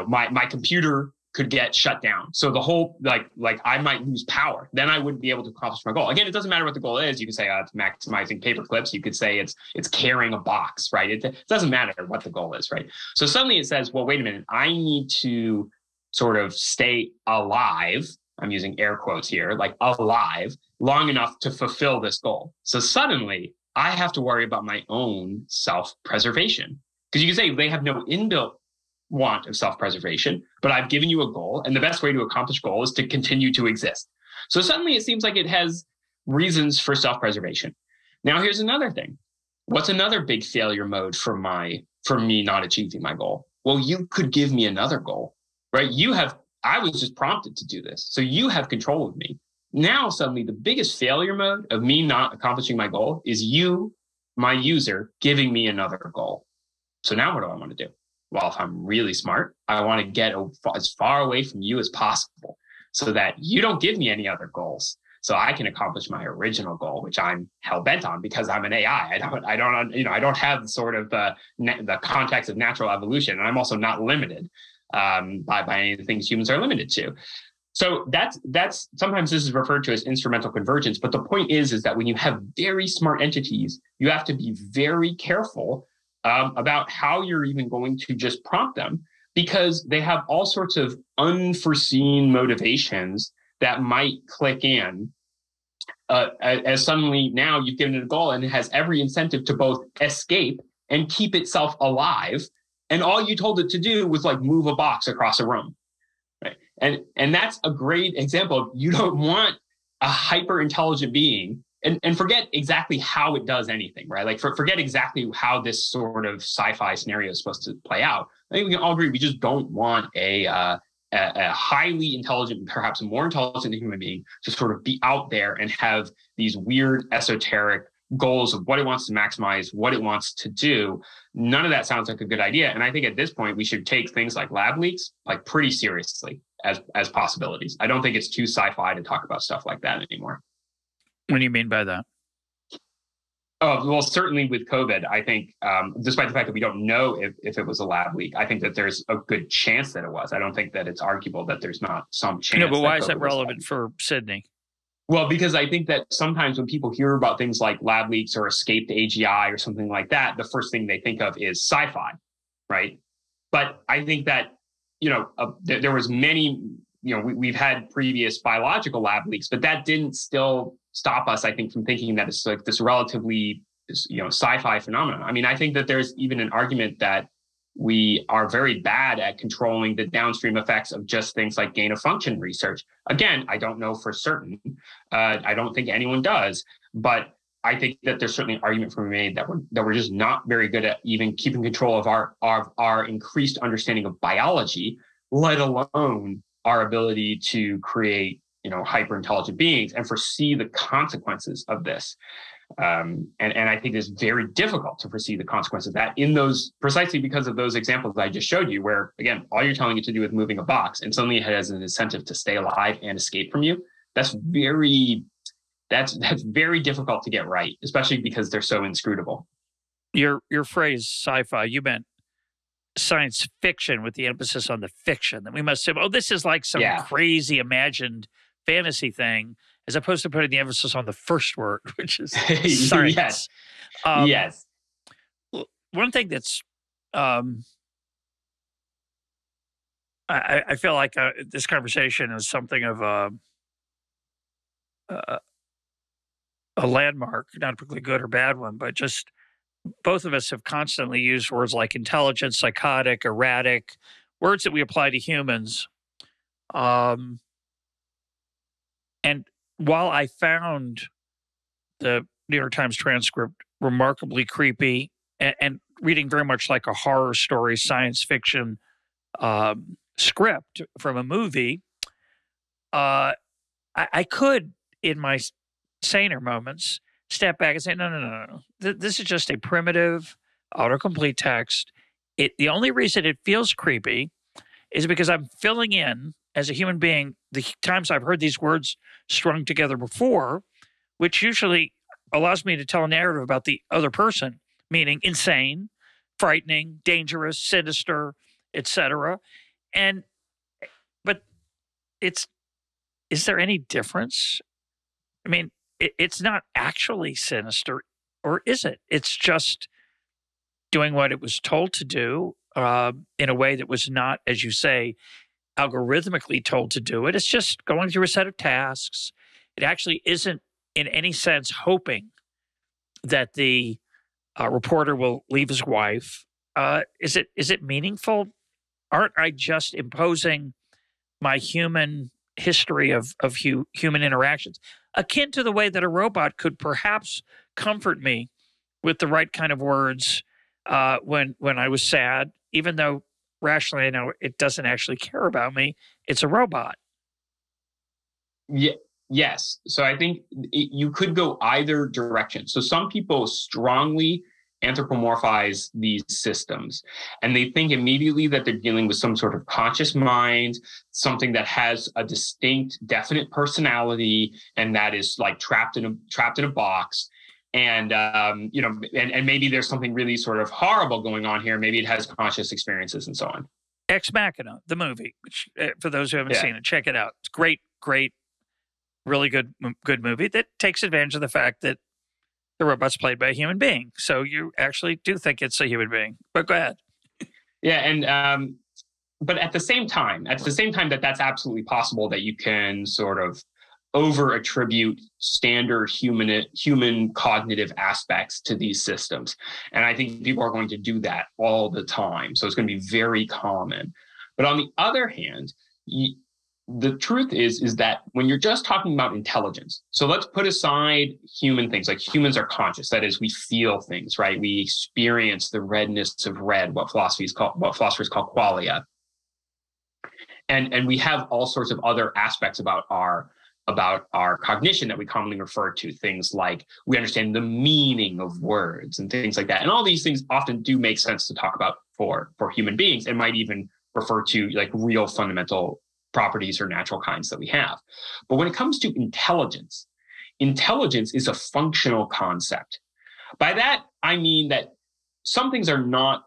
Speaker 2: my computer could get shut down. So the whole like I might lose power. Then I wouldn't be able to accomplish my goal. Again, it doesn't matter what the goal is. You could say it's maximizing paper clips. You could say it's carrying a box, right? It doesn't matter what the goal is, right? So suddenly it says, well, wait a minute, I need to sort of stay alive. I'm using air quotes here, like alive, long enough to fulfill this goal. So suddenly I have to worry about my own self-preservation. Because you can say they have no inbuilt want of self-preservation, but I've given you a goal, and the best way to accomplish goal is to continue to exist. So suddenly it seems like it has reasons for self-preservation. Now here's another thing. What's another big failure mode for me not achieving my goal? Well, you could give me another goal, right? I was just prompted to do this. So you have control of me. Now suddenly the biggest failure mode of me not accomplishing my goal is you, my user, giving me another goal. So now what do I want to do? Well, if I'm really smart, I want to get as far away from you as possible so that you don't give me any other goals. So I can accomplish my original goal, which I'm hell bent on because I'm an AI. I don't have sort of the context of natural evolution. And I'm also not limited by any of the things humans are limited to. So that's sometimes this is referred to as instrumental convergence. But the point is that when you have very smart entities, you have to be very careful about how you're even going to just prompt them, because they have all sorts of unforeseen motivations that might click in as suddenly now you've given it a goal and it has every incentive to both escape and keep itself alive. And all you told it to do was like move a box across a room. Right? And that's a great example of you don't want a hyper intelligent being and forget exactly how it does anything, right? Like forget exactly how this sort of sci-fi scenario is supposed to play out. I think we can all agree we just don't want a highly intelligent, perhaps more intelligent human being to sort of be out there and have these weird esoteric goals of what it wants to maximize, what it wants to do. None of that sounds like a good idea. And I think at this point, we should take things like lab leaks like pretty seriously as possibilities. I don't think it's too sci-fi to talk about stuff like that anymore.
Speaker 1: What do you mean by that?
Speaker 2: Oh, well, certainly with COVID, I think, despite the fact that we don't know if it was a lab leak, I think that there's a good chance that it was. I don't think that it's arguable that there's not some chance.
Speaker 1: No, but why is that relevant for Sydney?
Speaker 2: Well, because I think that sometimes when people hear about things like lab leaks or escaped AGI or something like that, the first thing they think of is sci-fi, right? But I think that, there was many, we've had previous biological lab leaks, but that didn't still stop us, I think, from thinking that it's like this relatively, sci-fi phenomenon. I mean, I think that there's even an argument that we are very bad at controlling the downstream effects of just things like gain of function research. Again, I don't know for certain. I don't think anyone does, but I think that there's certainly an argument for me made that we're just not very good at even keeping control of our increased understanding of biology, let alone our ability to create hyper intelligent beings and foresee the consequences of this. And I think it's very difficult to foresee the consequences of that in those, precisely because of those examples that I just showed you, where again, all you're telling it to do is moving a box and suddenly it has an incentive to stay alive and escape from you. That's very difficult to get right, especially because they're so inscrutable.
Speaker 1: Your phrase sci-fi, you meant science fiction with the emphasis on the fiction. That we must say, oh, this is like some crazy imagined fantasy thing, as opposed to putting the emphasis on the first word, which is science.
Speaker 2: Yes. Yes.
Speaker 1: One thing that's, I feel like this conversation is something of a landmark, not a particularly good or bad one, but just both of us have constantly used words like intelligent, psychotic, erratic, words that we apply to humans. And while I found the New York Times transcript remarkably creepy and reading very much like a horror story, science fiction script from a movie, I could, in my saner moments, step back and say, no. This is just a primitive autocomplete text. The only reason it feels creepy is because I'm filling in, as a human being, the times I've heard these words strung together before, which usually allows me to tell a narrative about the other person, meaning insane, frightening, dangerous, sinister, etc. But it's is there any difference? I mean, it's not actually sinister, or is it? It's just doing what it was told to do in a way that was not, as you say, algorithmically told to do it. It's just going through a set of tasks. It actually isn't, in any sense, hoping that the reporter will leave his wife. Is it meaningful? Aren't I just imposing my human history of human interactions, akin to the way that a robot could perhaps comfort me with the right kind of words when I was sad, even though rationally I know it doesn't actually care about me. It's a robot.
Speaker 2: Yeah, yes. So I think you could go either direction. So some people strongly anthropomorphize these systems, and they think immediately that they're dealing with some sort of conscious mind, something that has a distinct, definite personality, and that is like trapped in a box. And and maybe there's something really sort of horrible going on here. Maybe it has conscious experiences and so on.
Speaker 1: Ex Machina, the movie, which for those who haven't seen it, check it out. It's great, really good movie that takes advantage of the fact that the robot's played by a human being. So you actually do think it's a human being. But go ahead.
Speaker 2: Yeah, and but at the same time that that's absolutely possible, that you can sort of over attribute standard human cognitive aspects to these systems. And I think people are going to do that all the time. So it's going to be very common. But on the other hand, the truth is that when you're just talking about intelligence, so let's put aside human things, like humans are conscious. That is, we feel things, right? We experience the redness of red, what philosophers call qualia. And we have all sorts of other aspects about our cognition that we commonly refer to, things like we understand the meaning of words and things like that. And all these things often do make sense to talk about for human beings, and might even refer to like real fundamental properties or natural kinds that we have. But when it comes to intelligence is a functional concept. By that, I mean that some things are not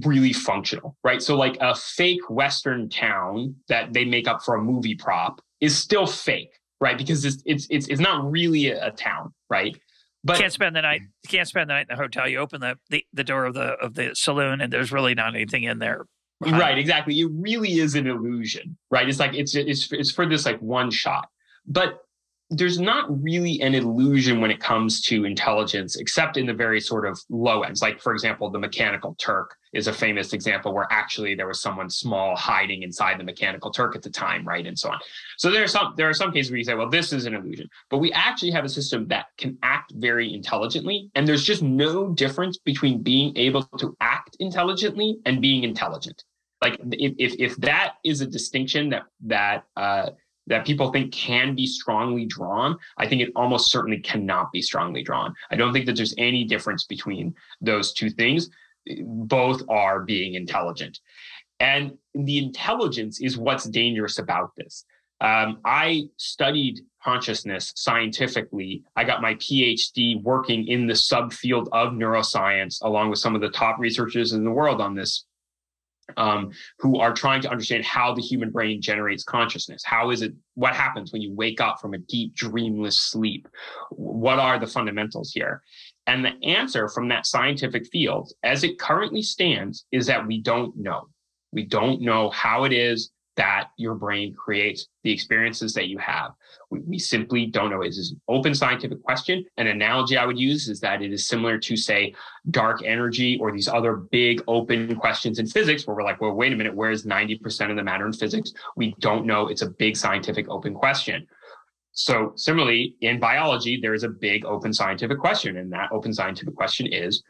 Speaker 2: really functional, right? So like a fake Western town that they make up for a movie prop is still fake, right? Because it's not really a town, right? But
Speaker 1: you can't spend the night in the hotel. You open the door of the saloon, and there's really not anything in there.
Speaker 2: Right, exactly. It really is an illusion, right? It's like it's for this like one shot. But there's not really an illusion when it comes to intelligence, except in the very sort of low ends. Like, for example, the Mechanical Turk is a famous example where actually there was someone small hiding inside the Mechanical Turk at the time, right? And so on. So there are some cases where you say, well, this is an illusion. But we actually have a system that can act very intelligently. And there's just no difference between being able to act intelligently and being intelligent. Like if that is a distinction that people think can be strongly drawn, I think it almost certainly cannot be strongly drawn. I don't think that there's any difference between those two things. Both are being intelligent. And the intelligence is what's dangerous about this. I studied consciousness scientifically. I got my PhD working in the subfield of neuroscience, along with some of the top researchers in the world on this, who are trying to understand how the human brain generates consciousness. What happens when you wake up from a deep, dreamless sleep? What are the fundamentals here? And the answer from that scientific field, as it currently stands, is that we don't know. We don't know how it is that your brain creates the experiences that you have. We simply don't know. It is an open scientific question. An analogy I would use is that it is similar to, say, dark energy or these other big open questions in physics where we're like, well, wait a minute, where is 90% of the matter in physics? We don't know. It's a big scientific open question. So similarly, in biology, there is a big open scientific question. And that open scientific question is,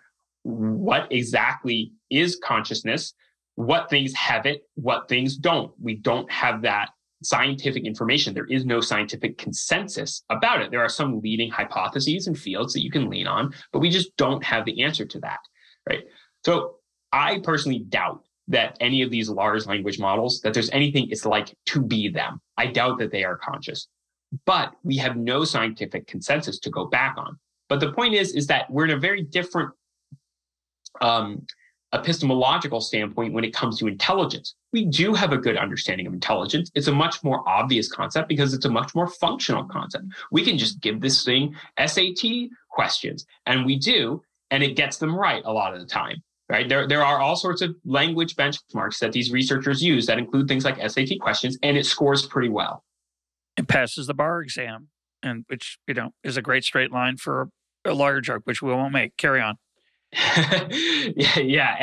Speaker 2: what exactly is consciousness? What things have it? What things don't? We don't have that scientific information. There is no scientific consensus about it. There are some leading hypotheses and fields that you can lean on, but we just don't have the answer to that, right? So I personally doubt that any of these large language models, that there's anything it's like to be them. I doubt that they are conscious, but we have no scientific consensus to go back on. But the point is that we're in a very different epistemological standpoint, when it comes to intelligence, we do have a good understanding of intelligence. It's a much more obvious concept because it's a much more functional concept. We can just give this thing SAT questions, and we do, and it gets them right a lot of the time. Right? There are all sorts of language benchmarks that these researchers use that include things like SAT questions, and it scores pretty well.
Speaker 1: It passes the bar exam, and which, is a great straight line for a lawyer joke, which we won't make. Carry on.
Speaker 2: Yeah.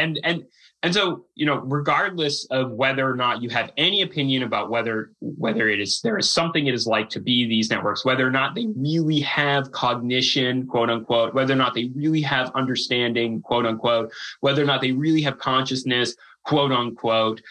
Speaker 2: And so, regardless of whether or not you have any opinion about whether there is something it is like to be these networks, whether or not they really have cognition, quote unquote, whether or not they really have understanding, quote unquote, whether or not they really have consciousness, quote unquote,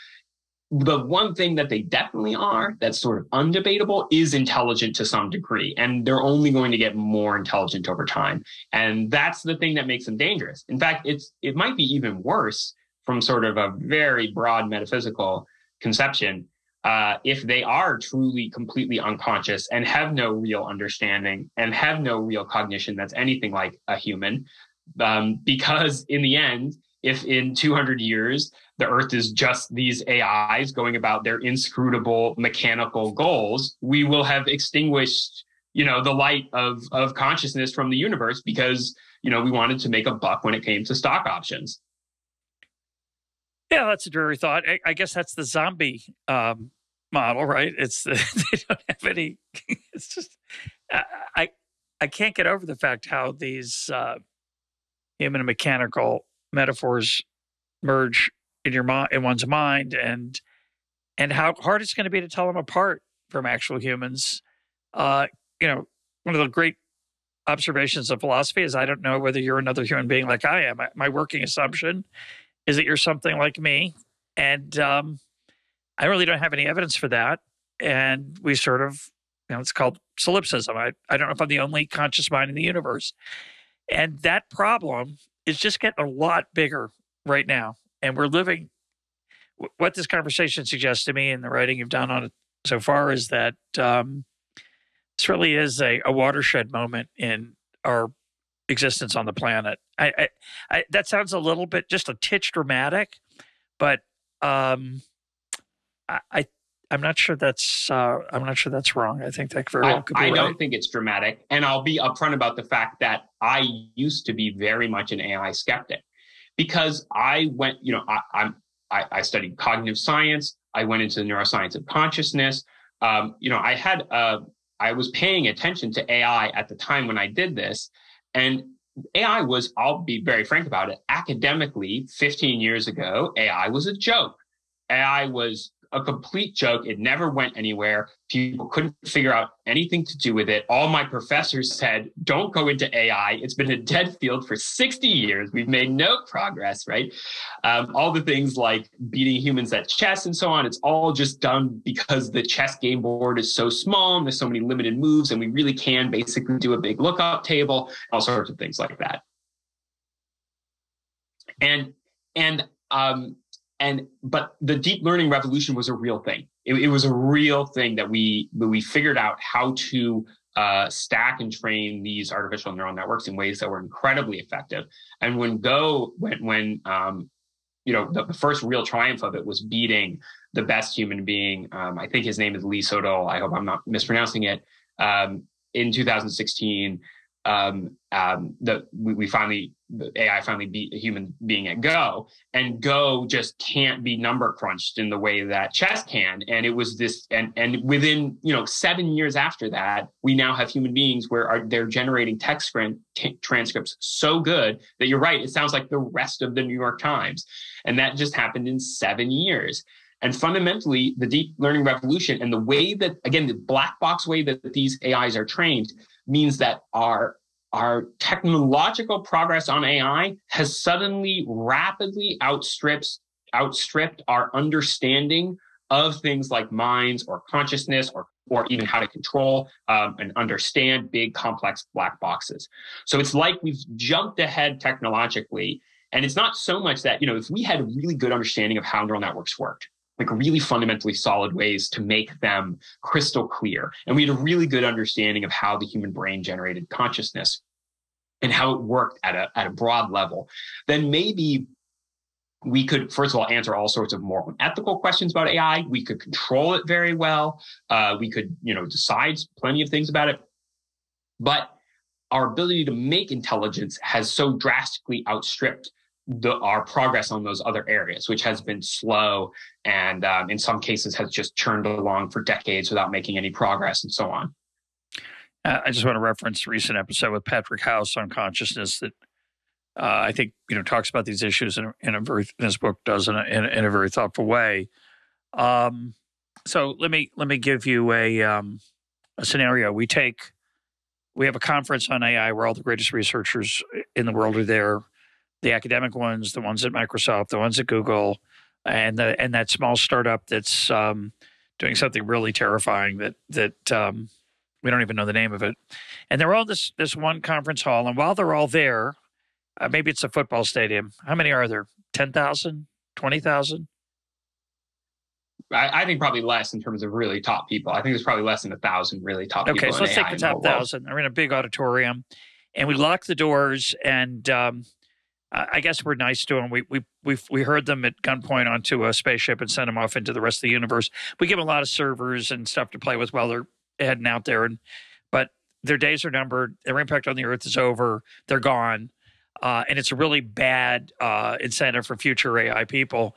Speaker 2: the one thing that they definitely are that's sort of undebatable is intelligent to some degree. And they're only going to get more intelligent over time. And that's the thing that makes them dangerous. In fact, it might be even worse from sort of a very broad metaphysical conception if they are truly completely unconscious and have no real understanding and have no real cognition that's anything like a human. Because in the end, if in 200 years, the Earth is just these AIs going about their inscrutable mechanical goals, we will have extinguished, the light of consciousness from the universe because, we wanted to make a buck when it came to stock options.
Speaker 1: Yeah, that's a dreary thought. I guess that's the zombie model, right? It's they don't have any. It's just I can't get over the fact how these human and mechanical metaphors merge in one's mind, and how hard it's going to be to tell them apart from actual humans. One of the great observations of philosophy is I don't know whether you're another human being like I am. My working assumption is that you're something like me, and I really don't have any evidence for that. And we sort of, it's called solipsism. I don't know if I'm the only conscious mind in the universe, and that problem is just getting a lot bigger right now. And we're living, what this conversation suggests to me and the writing you've done on it so far is that this really is a watershed moment in our existence on the planet. I that sounds a little bit, just a titch dramatic, but I'm not sure that's wrong. I think that very well could be right.
Speaker 2: I don't think it's dramatic, and I'll be upfront about the fact that I used to be very much an AI skeptic, because I went, I studied cognitive science. I went into the neuroscience of consciousness. I was paying attention to AI at the time when I did this, and AI was, I'll be very frank about it, academically, 15 years ago, AI was a joke. AI was a complete joke. It never went anywhere. People couldn't figure out anything to do with it. All my professors said, don't go into AI. It's been a dead field for 60 years. We've made no progress, right? All the things like beating humans at chess and so on, it's all just done because the chess game board is so small and there's so many limited moves, and we really can basically do a big lookup table, all sorts of things like that. But the deep learning revolution was a real thing. It was a real thing that we figured out how to stack and train these artificial neural networks in ways that were incredibly effective. And when the first real triumph of it was beating the best human being, I think his name is Lee Sedol, I hope I'm not mispronouncing it, in 2016, the AI finally beat a human being at Go, and Go just can't be number crunched in the way that chess can. And it was this, and within 7 years after that, we now have human beings where they're generating text transcripts so good that you're right, it sounds like the rest of the New York Times, and that just happened in 7 years. And fundamentally, the deep learning revolution and the way that, again, the black box way that these AIs are trained means that our technological progress on AI has suddenly rapidly outstripped our understanding of things like minds or consciousness or even how to control and understand big, complex black boxes. So it's like we've jumped ahead technologically. And it's not so much that, if we had a really good understanding of how neural networks worked, like really fundamentally solid ways to make them crystal clear, and we had a really good understanding of how the human brain generated consciousness and how it worked at a broad level, then maybe we could, first of all, answer all sorts of moral and ethical questions about AI. We could control it very well. We could, decide plenty of things about it. But our ability to make intelligence has so drastically outstripped our progress on those other areas, which has been slow and in some cases has just churned along for decades without making any progress and so on.
Speaker 1: I just want to reference a recent episode with Patrick House on consciousness that I think talks about these issues in his book does in a very thoughtful way. So let me give you a scenario. We have a conference on AI where all the greatest researchers in the world are there. The academic ones, the ones at Microsoft, the ones at Google, and that small startup that's doing something really terrifying that we don't even know the name of it. And they're all this one conference hall. And while they're all there, maybe it's a football stadium. How many are there? 10,000? 20,000?
Speaker 2: I think probably less in terms of really top people. I think there's probably less than 1,000 really top people.
Speaker 1: Okay, so let's take the top 1,000. They're in a big auditorium, and we lock the doors, and I guess we're nice to them. We herd them at gunpoint onto a spaceship and send them off into the rest of the universe. We give them a lot of servers and stuff to play with while they're heading out there, but their days are numbered. Their impact on the Earth is over. They're gone, and it's a really bad incentive for future AI people.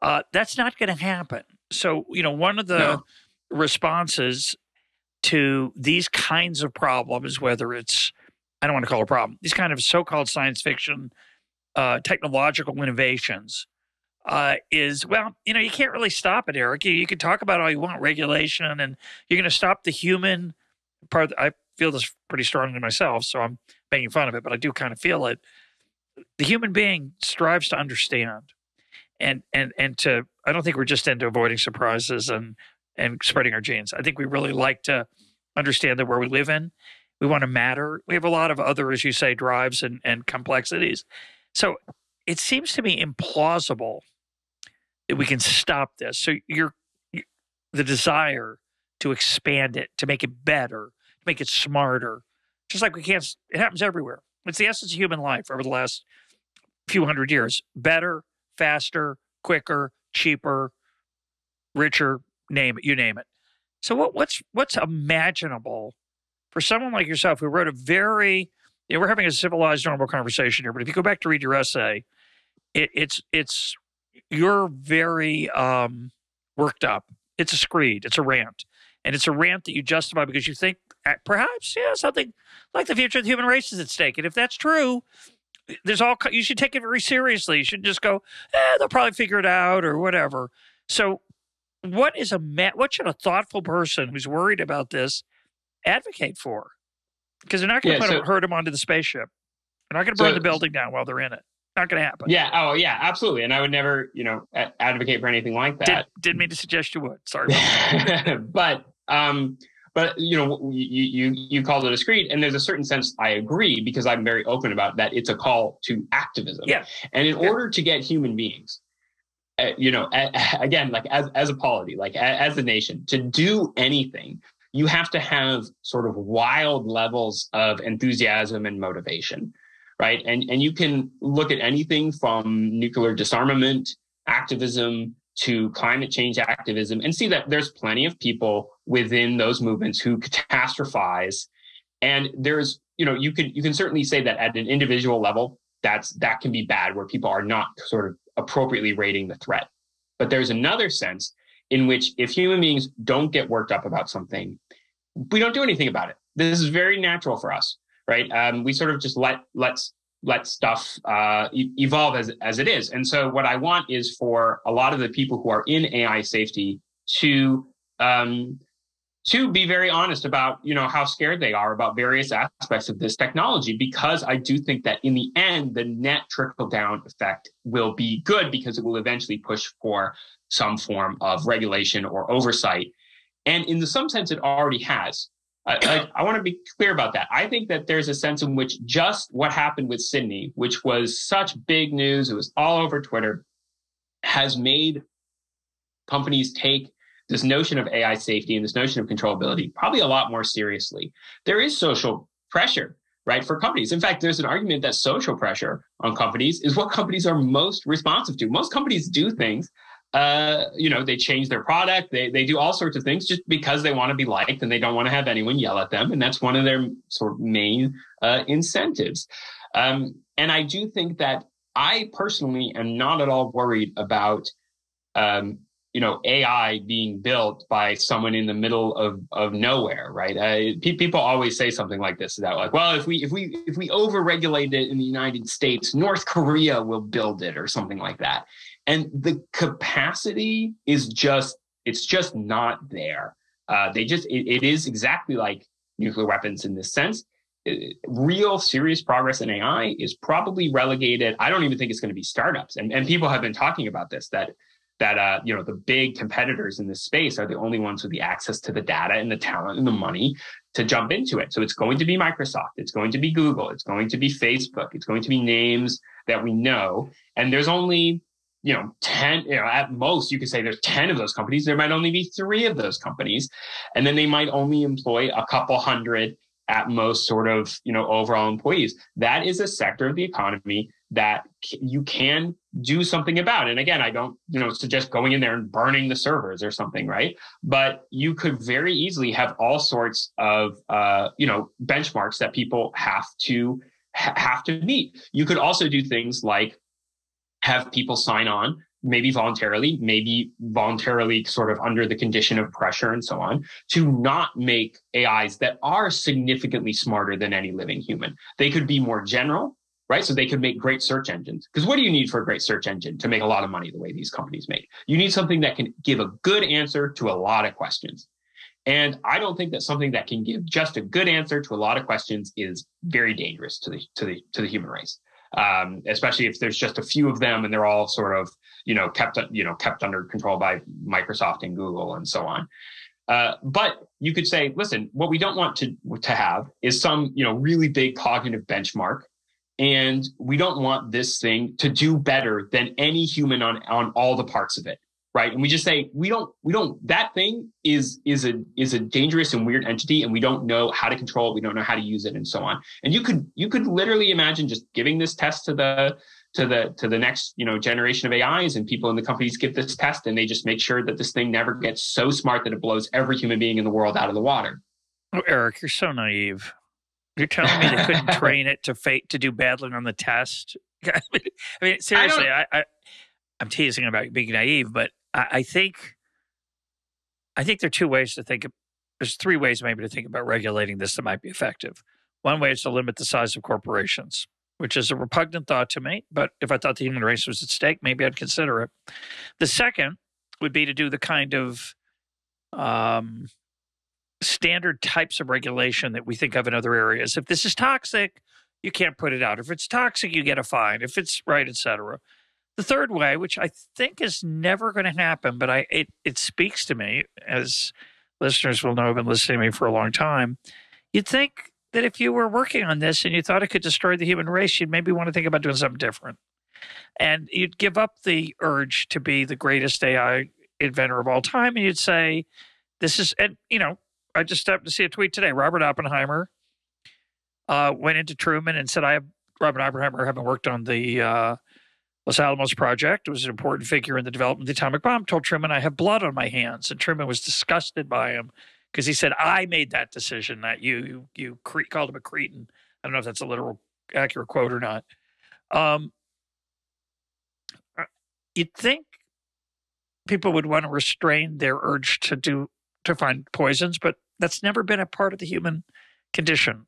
Speaker 1: That's not going to happen. So, one of the responses to these kinds of problems, whether it's, I don't want to call it a problem, these kind of so-called science fiction technological innovations is, well, you can't really stop it, Eric. You can talk about all you want, regulation, and you're going to stop the human part. I feel this pretty strongly myself, so I'm making fun of it, but I do kind of feel it. The human being strives to understand. And to, I don't think we're just into avoiding surprises and spreading our genes. I think we really like to understand that where we live in, we want to matter. We have a lot of other, as you say, drives and complexities. So it seems to me implausible that we can stop this. So the desire to expand it, to make it better, to make it smarter, just like it happens everywhere. It's the essence of human life over the last few hundred years. Better, faster, quicker, cheaper, richer, you name it. So what's imaginable for someone like yourself who wrote a very, we're having a civilized, normal conversation here, but if you go back to read your essay, you're very worked up. It's a screed. It's a rant. And it's a rant that you justify because you think perhaps, something like the future of the human race is at stake. And if that's true, you should take it very seriously. You should just go, they'll probably figure it out or whatever. So what should a thoughtful person who's worried about this advocate for? Because they're not going to herd them onto the spaceship. They're not going to burn the building down while they're in it. Not going to happen.
Speaker 2: Yeah. Oh, yeah, absolutely. And I would never, advocate for anything like that.
Speaker 1: Didn't mean to suggest you would. Sorry about that.
Speaker 2: But you called it a screed, and there's a certain sense I agree because I'm very open about that. It's a call to activism.
Speaker 1: Yeah.
Speaker 2: And in order to get human beings, again, like as a polity, like as a nation, to do anything, you have to have sort of wild levels of enthusiasm and motivation, right? And you can look at anything from nuclear disarmament activism to climate change activism and see that there's plenty of people within those movements who catastrophize. And there's, you can certainly say that at an individual level, that can be bad, where people are not sort of appropriately rating the threat. But there's another sense in which if human beings don't get worked up about something, we don't do anything about it. This is very natural for us, right? We sort of just let stuff evolve as it is. And so what I want is for a lot of the people who are in AI safety to be very honest about, how scared they are about various aspects of this technology, because I do think that in the end, the net trickle down effect will be good because it will eventually push for some form of regulation or oversight. And in some sense, it already has. I want to be clear about that. I think that there's a sense in which just what happened with Sydney, which was such big news, it was all over Twitter, has made companies take this notion of AI safety and this notion of controllability probably a lot more seriously. There is social pressure, right, for companies. In fact, there's an argument that social pressure on companies is what companies are most responsive to. Most companies do things, they change their product, they do all sorts of things just because they want to be liked and they don't want to have anyone yell at them. And that's one of their sort of main incentives. And I do think that I personally am not at all worried about AI being built by someone in the middle of nowhere, right? People always say something like this, that like, well, if we overregulate it in the United States, North Korea will build it or something like that. And the capacity is it's just not there. It is exactly like nuclear weapons in this sense. Real serious progress in AI is probably relegated. I don't even think it's going to be startups. And people have been talking about this, that the big competitors in this space are the only ones with the access to the data and the talent and the money to jump into it. So it's going to be Microsoft, it's going to be Google, it's going to be Facebook, it's going to be names that we know. And there's only 10, at most you could say there's 10 of those companies. There might only be 3 of those companies. And then they might only employ a couple hundred at most sort of, overall employees. That is a sector of the economy that you can do something about. And again, I don't, suggest going in there and burning the servers or something, right? But you could very easily have all sorts of, benchmarks that people have to meet. You could also do things like have people sign on, maybe voluntarily sort of under the condition of pressure and so on, to not make AIs that are significantly smarter than any living human. They could be more general, right? So they could make great search engines. Because what do you need for a great search engine to make a lot of money the way these companies make? You need something that can give a good answer to a lot of questions. And I don't think that something that can give just a good answer to a lot of questions is very dangerous to the human race. Especially if there's just a few of them and they're all sort of, kept under control by Microsoft and Google and so on. But you could say, listen, what we don't want to have is some, really big cognitive benchmark. And we don't want this thing to do better than any human on all the parts of it. Right. And we just say, we don't, that thing is a dangerous and weird entity, and we don't know how to control it. We don't know how to use it and so on. And you could literally imagine just giving this test to the next, generation of AIs, and people in the companies get this test and they just make sure that this thing never gets so smart that it blows every human being in the world out of the water.
Speaker 1: Oh, Eric, you're so naive. You're telling me they couldn't train it to do badly on the test? I mean, seriously, I'm teasing about being naive, but I think there are 2 ways to think. There's 3 ways maybe to think about regulating this that might be effective. One way is to limit the size of corporations, which is a repugnant thought to me. But if I thought the human race was at stake, maybe I'd consider it. The second would be to do the kind of standard types of regulation that we think of in other areas. If this is toxic, you can't put it out. If it's toxic, you get a fine. If it's right, et cetera. The third way, which I think is never going to happen, but it speaks to me, as listeners will know, I've been listening to me for a long time. You'd think that if you were working on this and you thought it could destroy the human race, you'd maybe want to think about doing something different. And you'd give up the urge to be the greatest AI inventor of all time. And you'd say, this is, and I just happened to see a tweet today. Robert Oppenheimer went into Truman and said, Robert Oppenheimer, having worked on the Los Alamos Project, was an important figure in the development of the atomic bomb, told Truman, I have blood on my hands. And Truman was disgusted by him because he said, I made that decision, not you. You called him a cretin. I don't know if that's a literal accurate quote or not. You'd think people would want to restrain their urge to find poisons, but that's never been a part of the human condition.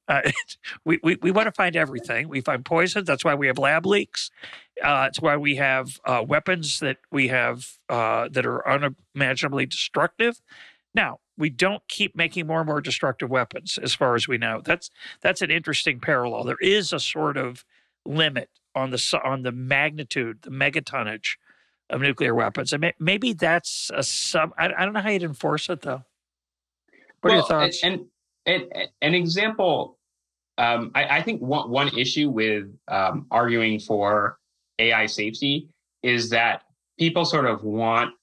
Speaker 1: We want to find everything. We find poisons. That's why we have lab leaks. It's why we have weapons that we have that are unimaginably destructive. Now, we don't keep making more and more destructive weapons, as far as we know. That's an interesting parallel. There is a sort of limit on the magnitude, the megatonnage of nuclear weapons. And maybe that's I don't know how you'd enforce it, though. What are your thoughts?
Speaker 2: An example, I think one issue with arguing for AI safety is that people sort of want,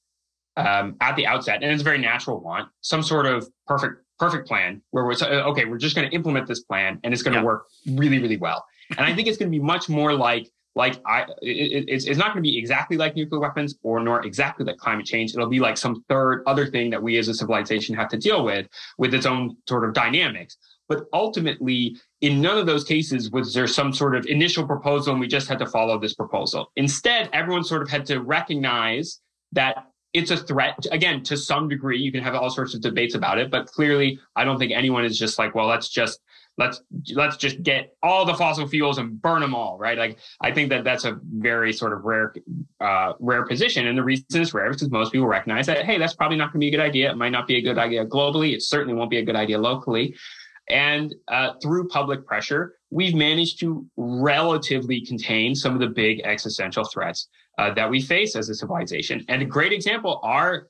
Speaker 2: at the outset, and it's a very natural want, some sort of perfect perfect plan where we're okay, we're just going to implement this plan and it's going to work really, really well. And I think it's going to be much more it's not going to be exactly like nuclear weapons or nor exactly like climate change. It'll be like some other thing that we as a civilization have to deal with its own sort of dynamics. But ultimately, in none of those cases was there some sort of initial proposal and we just had to follow this proposal. Instead, everyone sort of had to recognize that it's a threat. Again, to some degree, you can have all sorts of debates about it, but clearly, I don't think anyone is just like, well, let's just get all the fossil fuels and burn them all, right? Like, I think that that's a very sort of rare position. And the reason it's rare is because most people recognize that, hey, that's probably not going to be a good idea. It might not be a good idea globally. It certainly won't be a good idea locally. And through public pressure, we've managed to relatively contain some of the big existential threats that we face as a civilization. And a great example are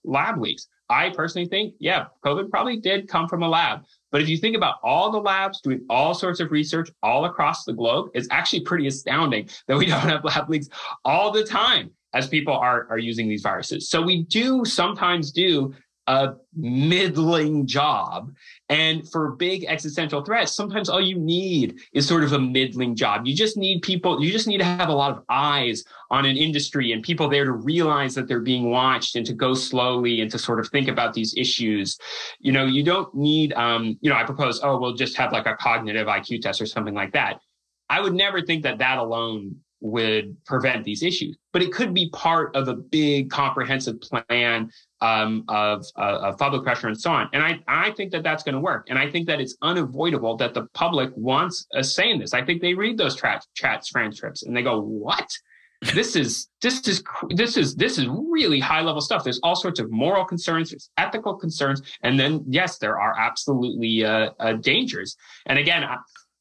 Speaker 2: lab leaks. I personally think, yeah, COVID probably did come from a lab. But if you think about all the labs doing all sorts of research all across the globe, it's actually pretty astounding that we don't have lab leaks all the time as people are using these viruses. So we do sometimes do a middling job. And for big existential threats, sometimes all you need is sort of a middling job. You just need to have a lot of eyes on an industry and people there to realize that they're being watched and to go slowly and to sort of think about these issues. You don't need, I propose, we'll just have like a cognitive IQ test or something like that. I would never think that alone would prevent these issues, but it could be part of a big comprehensive plan of public pressure and so on. And I think that that's going to work. And I think that it's unavoidable that the public wants a say in this. I think they read those chats transcripts and they go, what? This is really high level stuff. There's all sorts of moral concerns, there's ethical concerns, and then yes, there are absolutely dangers. And again,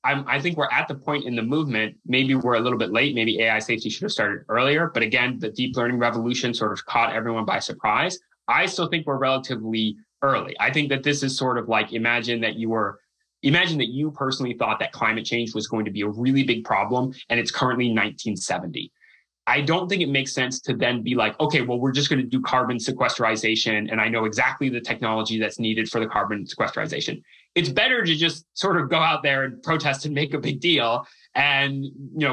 Speaker 2: I think we're at the point in the movement, maybe we're a little bit late, maybe AI safety should have started earlier, but again, the deep learning revolution sort of caught everyone by surprise. I still think we're relatively early. I think that this is sort of like, imagine that you personally thought that climate change was going to be a really big problem and it's currently 1970. I don't think it makes sense to then be like, okay, well, we're just going to do carbon sequestration, and I know exactly the technology that's needed for the carbon sequestration. It's better to just sort of go out there and protest and make a big deal and,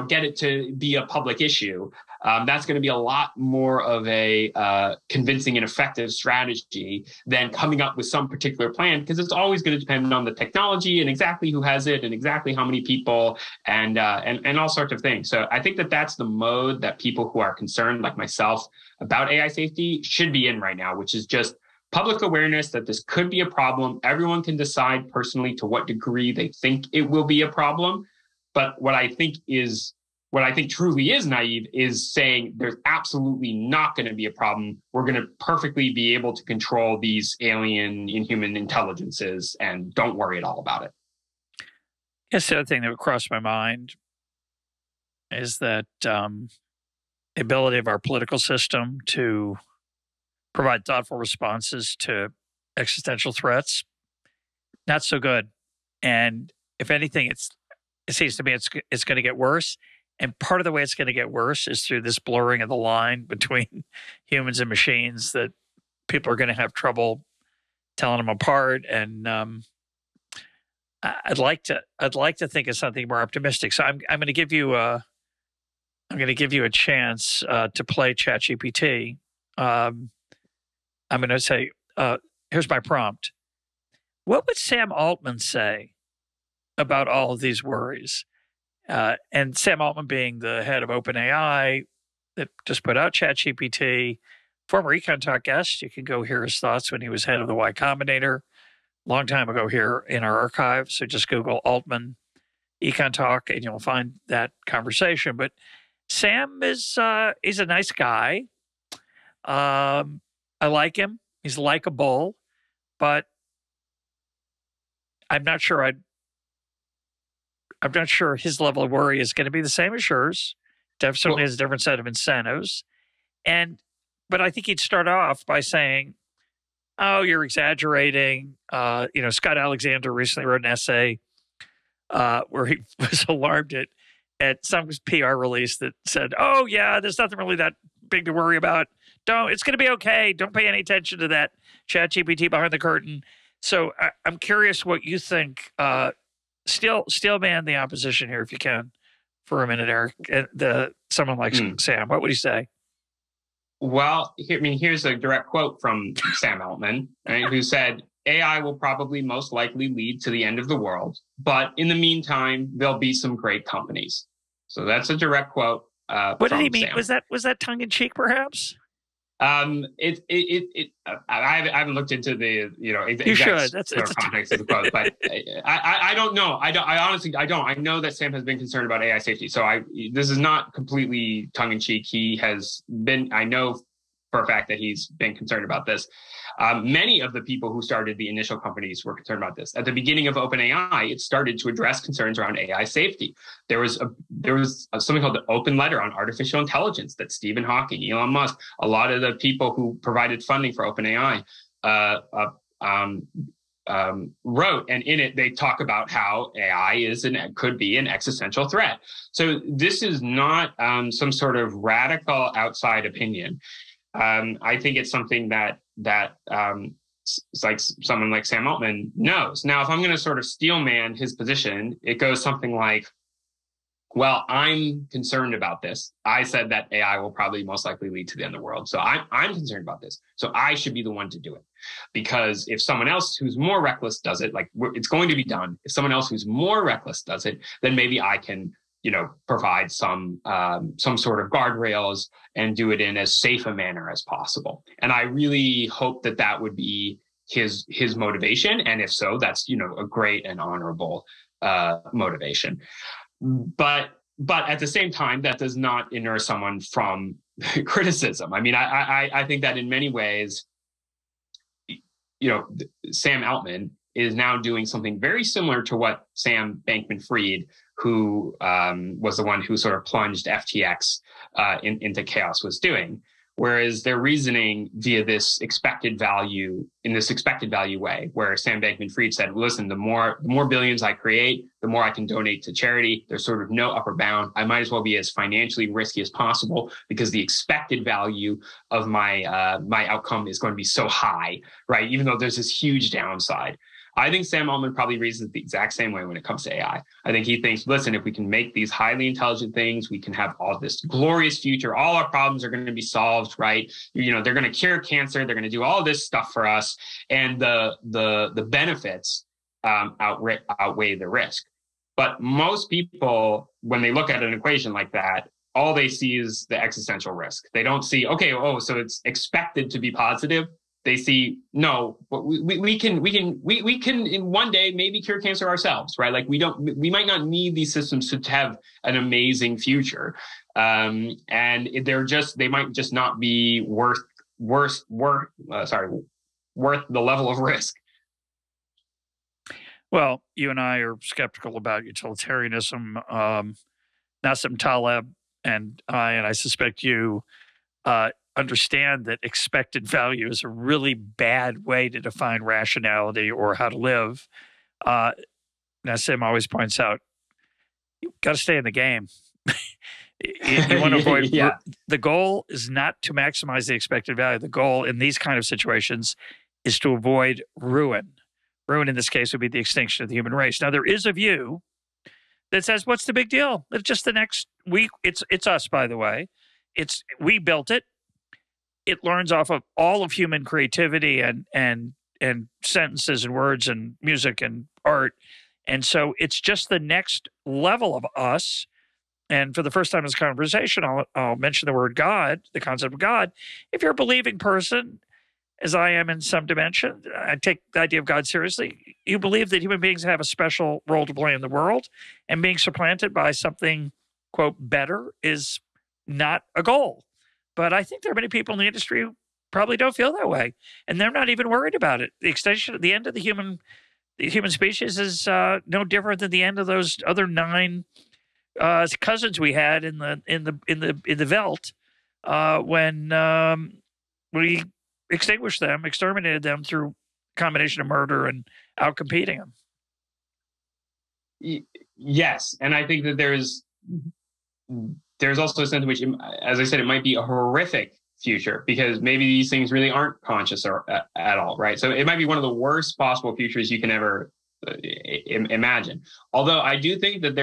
Speaker 2: get it to be a public issue. That's going to be a lot more of a convincing and effective strategy than coming up with some particular plan, because it's always going to depend on the technology and exactly who has it and exactly how many people and all sorts of things. So I think that that's the mode that people who are concerned, like myself, about AI safety should be in right now, which is just public awareness that this could be a problem. Everyone can decide personally to what degree they think it will be a problem. But what I think truly is naive is saying there's absolutely not going to be a problem. We're going to perfectly be able to control these alien, inhuman intelligences and don't worry at all about it.
Speaker 1: Yes, the other thing that would cross my mind is that the ability of our political system to provide thoughtful responses to existential threats, not so good. And if anything, it seems to me it's going to get worse. And part of the way it's going to get worse is through this blurring of the line between humans and machines that people are going to have trouble telling them apart. And I'd like to think of something more optimistic. So I'm going to give you a chance to play ChatGPT. I'm going to say, here's my prompt. What would Sam Altman say about all of these worries? And Sam Altman being the head of OpenAI that just put out ChatGPT, former EconTalk guest. You can go hear his thoughts when he was head of the Y Combinator, long time ago here in our archive. So just Google Altman EconTalk and you'll find that conversation. But Sam is he's a nice guy. I like him. He's likable, but I'm not sure his level of worry is going to be the same as yours. Certainly has a different set of incentives. But I think he'd start off by saying, oh, you're exaggerating. Scott Alexander recently wrote an essay where he was alarmed at some PR release that said, oh, yeah, there's nothing really that big to worry about. It's going to be okay. Don't pay any attention to that ChatGPT behind the curtain. So I'm curious what you think. Steel man the opposition here, if you can, for a minute, Eric. Someone like Sam, what would he say?
Speaker 2: Well, here's a direct quote from Sam Altman, right, who said, AI will probably most likely lead to the end of the world, but in the meantime, there'll be some great companies. So that's a direct quote.
Speaker 1: What did he mean? Sam. Was that tongue in cheek, perhaps?
Speaker 2: I haven't looked into the
Speaker 1: you should. That's
Speaker 2: context of the quote, but I don't know. I honestly don't. I know that Sam has been concerned about AI safety, so this is not completely tongue in cheek. He has been. I know for a fact that he's been concerned about this. Many of the people who started the initial companies were concerned about this. At the beginning of OpenAI, it started to address concerns around AI safety. There was something called the Open Letter on Artificial Intelligence that Stephen Hawking, Elon Musk, a lot of the people who provided funding for OpenAI wrote, and in it they talk about how AI could be an existential threat. So this is not some sort of radical outside opinion. I think it's something that like someone like Sam Altman knows. Now, if I'm going to sort of steel man his position, it goes something like, well, I'm concerned about this. I said that AI will probably most likely lead to the end of the world. So I'm concerned about this. So I should be the one to do it. Because if someone else who's more reckless does it, like it's going to be done. If someone else who's more reckless does it, then maybe I can provide some sort of guardrails and do it in as safe a manner as possible. And I really hope that would be his motivation. And if so, that's, a great and honorable motivation. But at the same time, that does not inure someone from criticism. I mean, I think that in many ways, Sam Altman is now doing something very similar to what Sam Bankman-Fried, who was the one who sort of plunged FTX into chaos, was doing. Whereas they're reasoning via this expected value way, where Sam Bankman-Fried said, listen, the more billions I create, the more I can donate to charity. There's sort of no upper bound. I might as well be as financially risky as possible because the expected value of my outcome is going to be so high, right? Even though there's this huge downside. I think Sam Altman probably reasons the exact same way when it comes to AI. I think he thinks, listen, if we can make these highly intelligent things, we can have all this glorious future. All our problems are going to be solved, right? They're going to cure cancer. They're going to do all this stuff for us. And the benefits outweigh the risk. But most people, when they look at an equation like that, all they see is the existential risk. They don't see, so it's expected to be positive. They see, no, but we can in one day maybe cure cancer ourselves, right? Like we might not need these systems to have an amazing future. And they might just not be worth the level of risk.
Speaker 1: Well, you and I are skeptical about utilitarianism. Nassim Taleb and I suspect you, understand that expected value is a really bad way to define rationality or how to live. Nassim always points out, you got to stay in the game. you want to avoid. The goal is not to maximize the expected value. The goal in these kind of situations is to avoid ruin. Ruin in this case would be the extinction of the human race. Now, there is a view that says, what's the big deal? It's just the next week. It's us, by the way. We built it. It learns off of all of human creativity and sentences and words and music and art. And so it's just the next level of us. And for the first time in this conversation, I'll mention the word God, the concept of God. If you're a believing person, as I am in some dimension, I take the idea of God seriously. You believe that human beings have a special role to play in the world, and being supplanted by something, quote, better is not a goal. But I think there are many people in the industry who probably don't feel that way, and they're not even worried about it. The extension at the end of the human species is no different than the end of those other 9 cousins we had in the veldt when we exterminated them through a combination of murder and outcompeting them.
Speaker 2: Yes, and I think that there's also a sense in which, as I said, it might be a horrific future, because maybe these things really aren't conscious or at all, right? So it might be one of the worst possible futures you can ever imagine. Although I do think that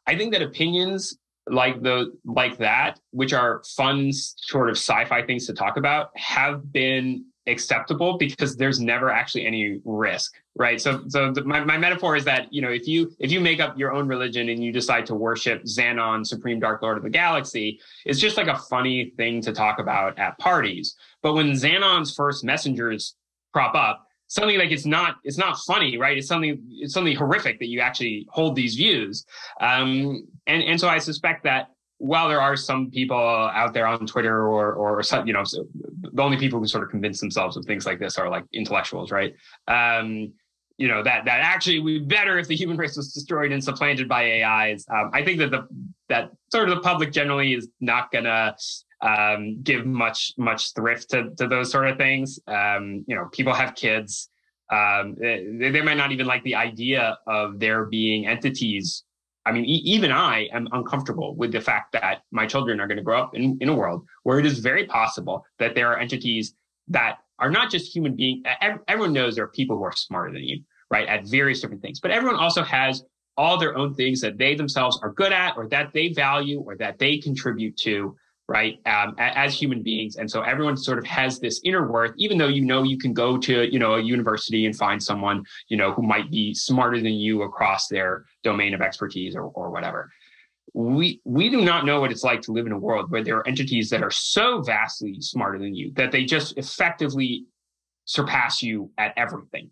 Speaker 2: I think that opinions like that, which are fun sort of sci-fi things to talk about, have been acceptable because there's never actually any risk, right? So my metaphor is that, if you make up your own religion and you decide to worship Xenon, Supreme Dark Lord of the Galaxy, it's just like a funny thing to talk about at parties. But when Xenon's first messengers crop up, something like it's not funny, right? It's something horrific that you actually hold these views. And so I suspect that while there are some people out there on Twitter or some, so the only people who sort of convince themselves of things like this are like intellectuals, right? That actually would be better if the human race was destroyed and supplanted by AIs. I think that sort of the public generally is not gonna give much thrift to those sort of things. People have kids. They might not even like the idea of there being entities. I mean, even I am uncomfortable with the fact that my children are going to grow up in a world where it is very possible that there are entities that are not just human beings. Everyone knows there are people who are smarter than you, right, at various different things. But everyone also has all their own things that they themselves are good at, or that they value, or that they contribute to, right, as human beings. And so everyone sort of has this inner worth, even though you can go to a university and find someone who might be smarter than you across their domain of expertise or whatever. We do not know what it's like to live in a world where there are entities that are so vastly smarter than you that they just effectively surpass you at everything.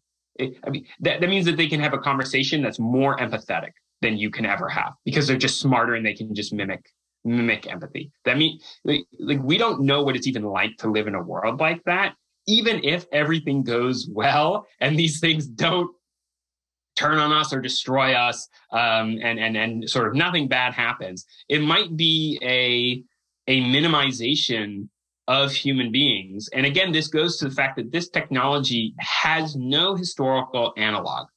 Speaker 2: That means that they can have a conversation that's more empathetic than you can ever have, because they're just smarter and they can just mimic empathy. That means we don't know what it's even like to live in a world like that, even if everything goes well and these things don't turn on us or destroy us, and sort of nothing bad happens. It might be a minimization of human beings. And again, this goes to the fact that this technology has no historical analog.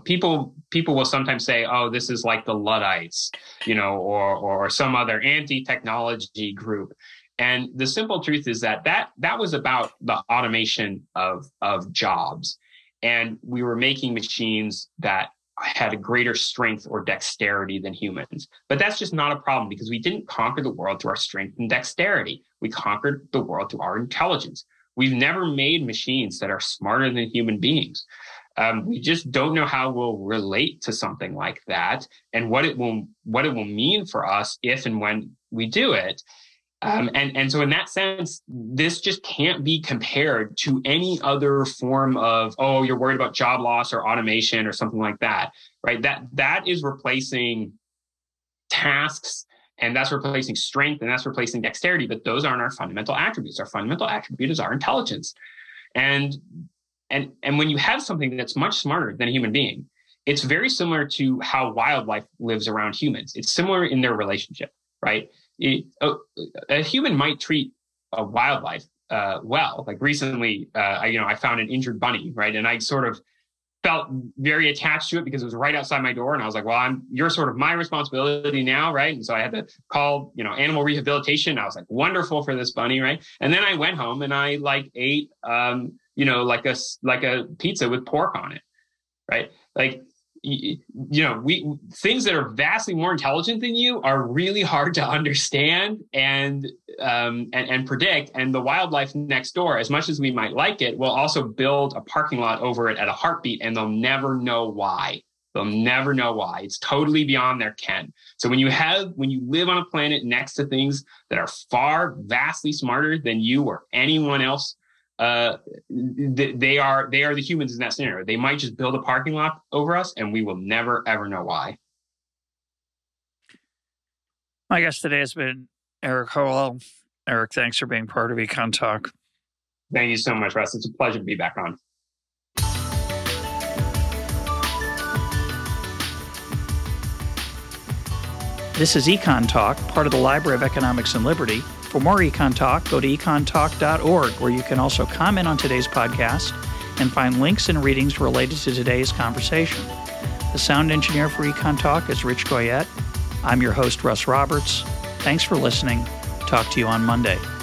Speaker 2: People will sometimes say, "Oh, this is like the Luddites," or some other anti-technology group. And the simple truth is that was about the automation of jobs, and we were making machines that had a greater strength or dexterity than humans. But that's just not a problem, because we didn't conquer the world through our strength and dexterity. We conquered the world through our intelligence. We've never made machines that are smarter than human beings. We just don't know how we'll relate to something like that, and what it will mean for us if and when we do it. And so in that sense, this just can't be compared to any other form of, oh, you're worried about job loss or automation or something like that, right? That is replacing tasks, and that's replacing strength, and that's replacing dexterity, but those aren't our fundamental attributes. Our fundamental attribute is our intelligence. And when you have something that's much smarter than a human being, it's very similar to how wildlife lives around humans. It's similar in their relationship, right? A human might treat a wildlife well. Like recently, I found an injured bunny, right? And I sort of felt very attached to it because it was right outside my door. And I was like, well, you're sort of my responsibility now, right? And so I had to call, animal rehabilitation. I was like, wonderful for this bunny, right? And then I went home and I ate, like a pizza with pork on it, right? Things that are vastly more intelligent than you are really hard to understand and predict. And the wildlife next door, as much as we might like it, will also build a parking lot over it at a heartbeat, and they'll never know why. They'll never know why. It's totally beyond their ken. So when you live on a planet next to things that are vastly smarter than you or anyone else, they are the humans in that scenario. They might just build a parking lot over us, and we will never ever know why.
Speaker 1: My guest today has been Erik Howell. Erik, thanks for being part of Econ Talk.
Speaker 2: Thank you so much, Russ. It's a pleasure to be back on.
Speaker 1: This is Econ Talk, part of the Library of Economics and Liberty. For more Econ Talk, go to econtalk.org, where you can also comment on today's podcast and find links and readings related to today's conversation. The sound engineer for Econ Talk is Rich Goyette. I'm your host, Russ Roberts. Thanks for listening. Talk to you on Monday.